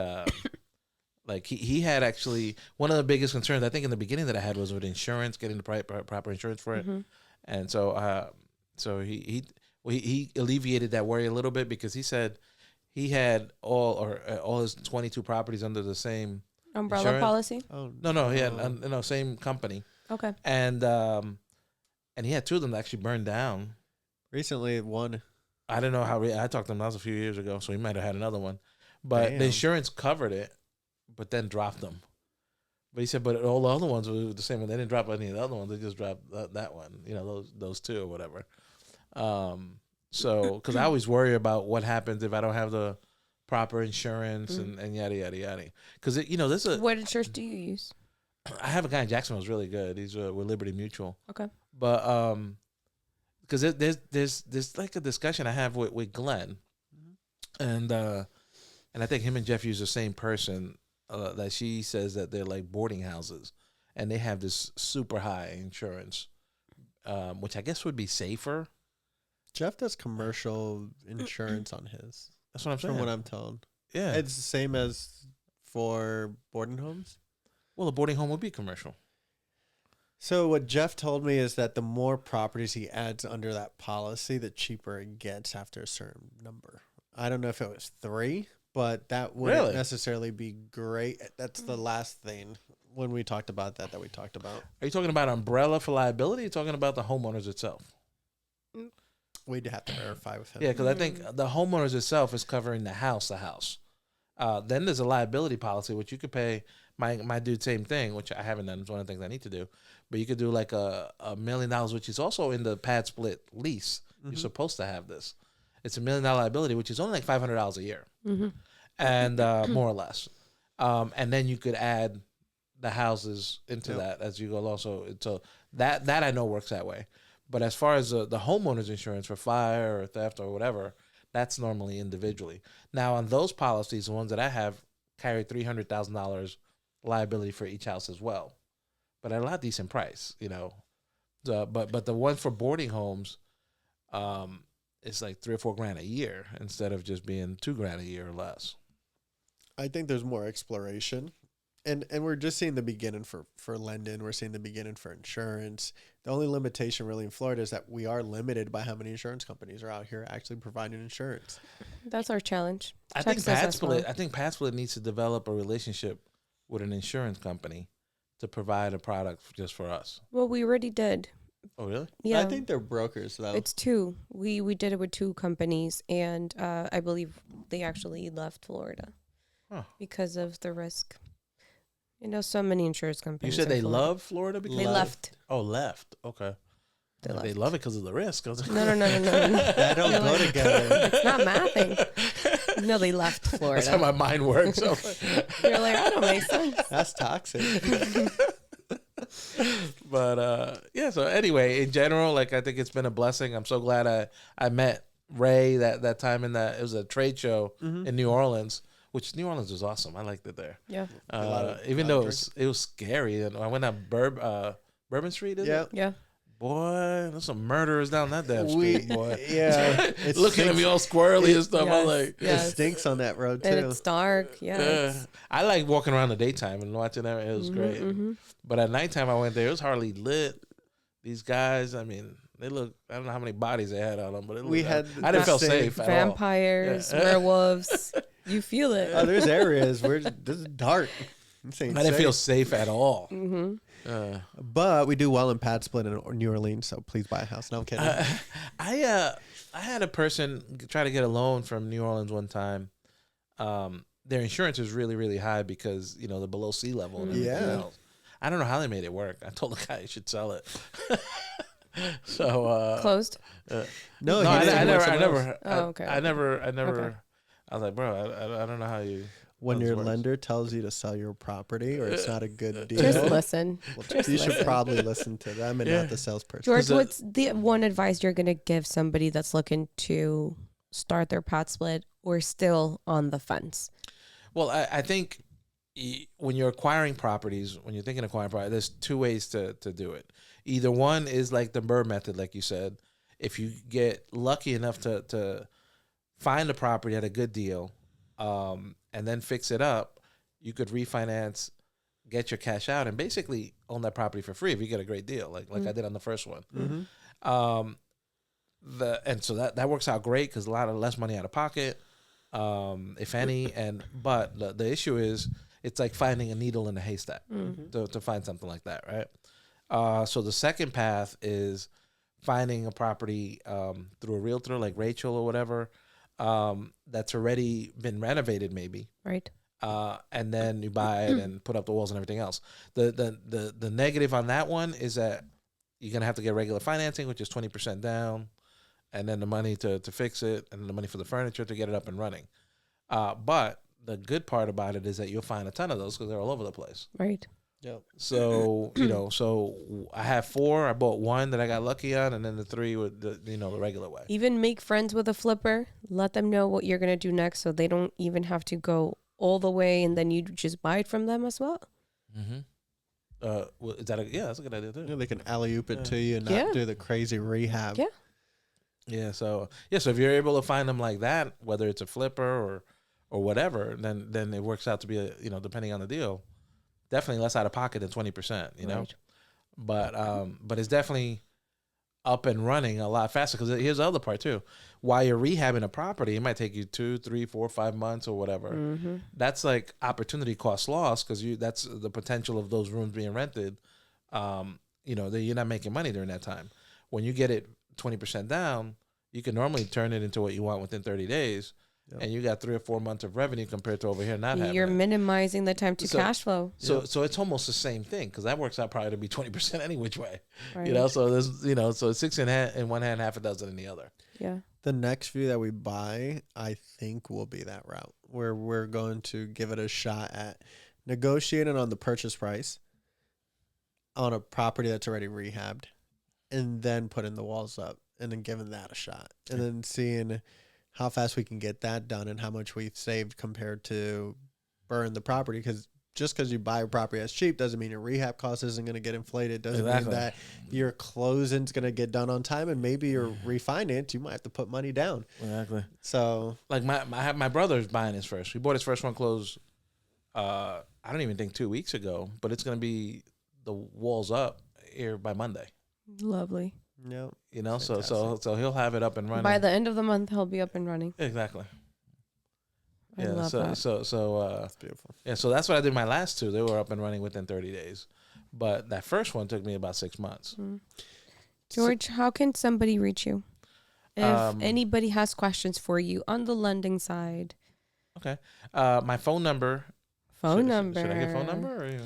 he had actually one of the biggest concerns I think in the beginning that I had was with insurance, getting the proper insurance for it, and so he alleviated that worry a little bit because he said he had all his 22 properties under the same umbrella insurance policy. Oh no, he had same company. Okay. And he had 2 of them that actually burned down. Recently, one. I don't know how. I talked to him. That was a few years ago, so he might have had another one. But Damn. the insurance covered it, but then dropped them. But he said, but all the other ones were the same. They didn't drop any of the other ones. They just dropped that one. Those 2 or whatever. So because I always worry about what happens if I don't have the proper insurance and yada yada yada. Because there's a. What insurance do you use? I have a guy in Jacksonville who's really good. He's with Liberty Mutual. Okay. But because there's like a discussion I have with Glenn, and I think him and Jeff use the same person. That she says that they're like boarding houses, and they have this super high insurance, which I guess would be safer. Jeff does commercial insurance on his. That's what I'm saying. From what I'm told. Yeah, it's the same as for boarding homes. Well, a boarding home would be commercial. So what Jeff told me is that the more properties he adds under that policy, the cheaper it gets after a certain number. I don't know if it was 3, but that wouldn't necessarily be great. That's the last thing when we talked about that we talked about. Are you talking about umbrella for liability? Or are you talking about the homeowners itself? We'd have to verify with him. Yeah, because I think the homeowners itself is covering the house. Then there's a liability policy, which you could pay. My dude, same thing, which I haven't done. It's one of the things I need to do. But you could do like $1 million, which is also in the PadSplit lease. Mm-hmm. You're supposed to have this. It's $1 million liability, which is only like $500 a year, and more or less. And then you could add the houses into that as you go along. So that I know works that way. But as far as the homeowner's insurance for fire or theft or whatever, that's normally individually. Now on those policies, the ones that I have carry $300,000 liability for each house as well, but at a lot decent price, but the one for boarding homes, it's like $3 or $4 grand a year instead of just being $2 grand a year or less. I think there's more exploration, and we're just seeing the beginning for lending. We're seeing the beginning for insurance. The only limitation really in Florida is that we are limited by how many insurance companies are out here actually providing insurance. That's our challenge. I think PadSplit needs to develop a relationship with an insurance company to provide a product just for us. Well, we already did. Oh, really? Yeah. I think they're brokers, though. It's 2. We did it with 2 companies, and I believe they actually left Florida because of the risk. So many insurance companies. You said they love Florida because they left. Oh, left. Okay. They love it because of the risk. No. That don't go together. It's not mathing. No, they left Florida. That's how my mind works. You're like, that don't make sense. That's toxic. But so anyway, in general, I think it's been a blessing. I'm so glad I met Ray that time it was a trade show in New Orleans which New Orleans was awesome. I liked it there. Yeah. Even though it was scary. And I went down Bourbon Street, is it? Yeah. Boy, there's some murderers down that damn street, boy. Yeah. Looking at me all squirrely and stuff. I'm like, it stinks on that road, too. And it's dark. Yeah. I like walking around the daytime and watching that. It was great. But at nighttime, I went there. It was hardly lit. These guys, I mean, they look. I don't know how many bodies they had on them, but I didn't feel safe. Vampires, werewolves. You feel it. Oh, there's areas where this is dark. I didn't feel safe at all. But we do well in PadSplit in New Orleans, so please buy a house. No, I'm kidding. I had a person try to get a loan from New Orleans one time. Their insurance is really, really high because they're below sea level. And everything else. I don't know how they made it work. I told the guy he should sell it. So closed. No, I never. Oh, okay. I never. Okay. I was like, bro, I don't know how you. When your lender tells you to sell your property or it's not a good deal, Just listen. You should probably listen to them and not the salesperson. George, what's the one advice you're going to give somebody that's looking to start their PadSplit or still on the fence? Well, I think when you're acquiring properties, when you're thinking of acquiring property, there's two ways to do it. Either one is like the Burr method, like you said. If you get lucky enough to find a property at a good deal, and then fix it up, you could refinance, get your cash out, and basically own that property for free if you get a great deal, like I did on the first one. And so that works out great because a lot of less money out of pocket, if any. But the issue is it's like finding a needle in a haystack to find something like that, right? So the second path is finding a property through a realtor like Rachel or whatever. That's already been renovated, maybe, right? And then you buy it and put up the walls and everything else. The negative on that one is that you're gonna have to get regular financing, which is 20% down, and then the money to fix it, and then the money for the furniture to get it up and running. But the good part about it is that you'll find a ton of those because they're all over the place. Right. Yep. So so I have 4. I bought 1 that I got lucky on, and then the 3 with the regular way. Even make friends with a flipper. Let them know what you're gonna do next, so they don't even have to go all the way, and then you just buy it from them as well. Well, is that that's a good idea too. Yeah, they can alley-oop it to you and not do the crazy rehab. Yeah. So if you're able to find them like that, whether it's a flipper or whatever, then it works out to be depending on the deal, definitely less out of pocket than 20%. Right. But it's definitely up and running a lot faster because here's the other part too. While you're rehabbing a property, it might take you 2, 3, 4, 5 months or whatever. That's like opportunity cost loss because that's the potential of those rooms being rented. You're not making money during that time. When you get it 20% down, you can normally turn it into what you want within 30 days. Yep. And you got 3 or 4 months of revenue compared to over here not having. You're minimizing the time to cash flow. So it's almost the same thing because that works out probably to be 20% any which way. Right. So there's so 6 in one hand, half a dozen in the other. Yeah. The next few that we buy, I think, will be that route where we're going to give it a shot at negotiating on the purchase price on a property that's already rehabbed, and then putting the walls up and then giving that a shot, and then seeing how fast we can get that done and how much we've saved compared to burn the property. Because just because you buy a property that's cheap doesn't mean your rehab cost isn't going to get inflated. Doesn't mean that your closing's going to get done on time, and maybe your refinance, you might have to put money down. Exactly. So like my brother's buying his first. He bought his first one closed. I don't even think 2 weeks ago, but it's going to be the walls up here by Monday. Lovely. Yeah. So he'll have it up and running. By the end of the month, he'll be up and running. Exactly. I love that. So that's beautiful. Yeah, so that's what I did my last 2. They were up and running within 30 days. But that first one took me about 6 months. George, how can somebody reach you? If anybody has questions for you on the lending side. Okay. My phone number. Should I get phone number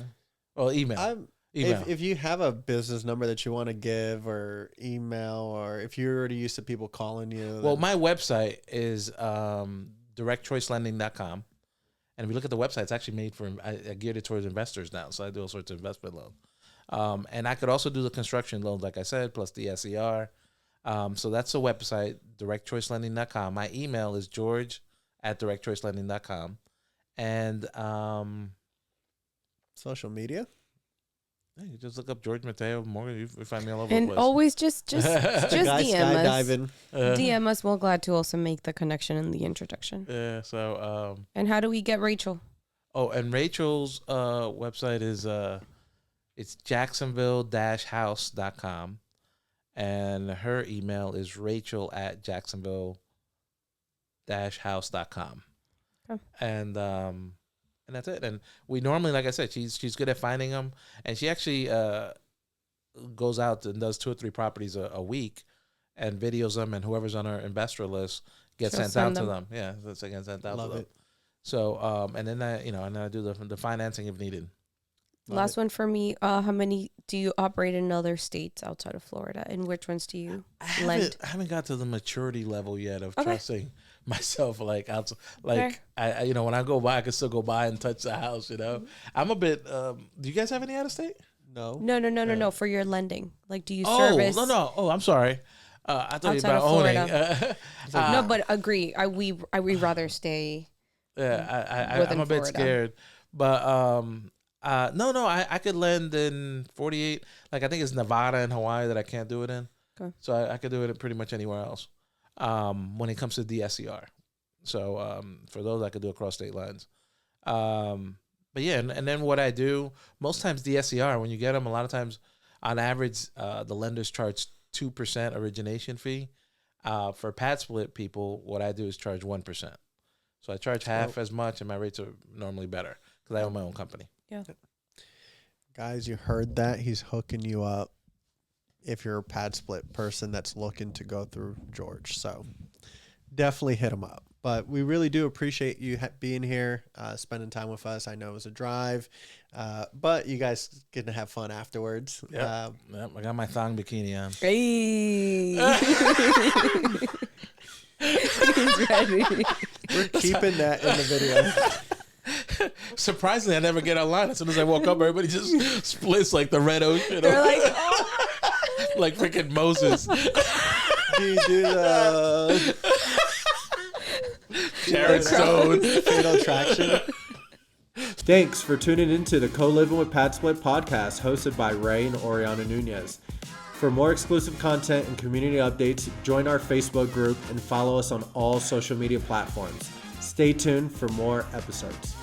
or email? Email. If you have a business number that you want to give or email, or if you're already used to people calling you. Well, my website is directchoicelending.com. And if you look at the website, it's actually made for, I geared it towards investors now. So I do all sorts of investment loans. And I could also do the construction loans, like I said, plus the SER. So that's the website, directchoicelending.com. My email is george@directchoicelending.com. And Social media. you just look up George Mateo mortgage. You find me all over the And place. always just Guys DM us. skydiving. DM us. We're glad to also make the connection in the introduction. Yeah. So And how do we get Rachel? oh, and Rachel's website is it's jacksonville-house.com, and her email is rachel@jacksonville-house.com. Okay. And that's it. And we normally, like I said, she's good at finding them, and she actually goes out and does 2 or 3 properties a week, and videos them, and whoever's on her investor list gets She'll sent send out to them. them. Yeah, that's again sent out Love to them. it. So and then I do the financing if needed. Love Last it. one for me. How many do you operate in other states outside of Florida? And which ones do you lend? I haven't got to the maturity level yet of Okay. trusting myself. Like Fair. I when I go by, I can still go by and touch the house. You know, I'm a bit. Do you guys have any out of state? No. No. For your lending, like, do you Oh service? no. Oh, I'm sorry. I thought you were Outside about of owning. Florida. No, but agree. I we rather stay. Yeah, within I'm a bit Florida. scared. But no, I could lend in 48. Like I think it's Nevada and Hawaii that I can't do it in. Okay. So I could do it in pretty much anywhere else. When it comes to DSCR, so for those I could do across state lines. But yeah, and then what I do most times DSCR when you get them, a lot of times on average the lenders charge 2% origination fee. For PadSplit people, what I do is charge 1%. So I charge half as much, and my rates are normally better because I own my own company. Yeah. Guys, you heard that. He's hooking you up if you're a PadSplit person that's looking to go through George. So definitely hit him up. But we really do appreciate you being here, spending time with us. I know it was a drive, but you guys get to have fun afterwards. Yep, I got my thong bikini on. Hey. He's ready. We're keeping that in the video. Surprisingly, I never get online. As soon as I woke up, everybody just splits like the Red Ocean. They're like, oh. Like freaking Moses. Do you do the Jared Stone. Fatal Attraction? Thanks for tuning into the Co-Living with PadSplit podcast hosted by Ray and Oriana Nunez. For more exclusive content and community updates, join our Facebook group and follow us on all social media platforms. Stay tuned for more episodes.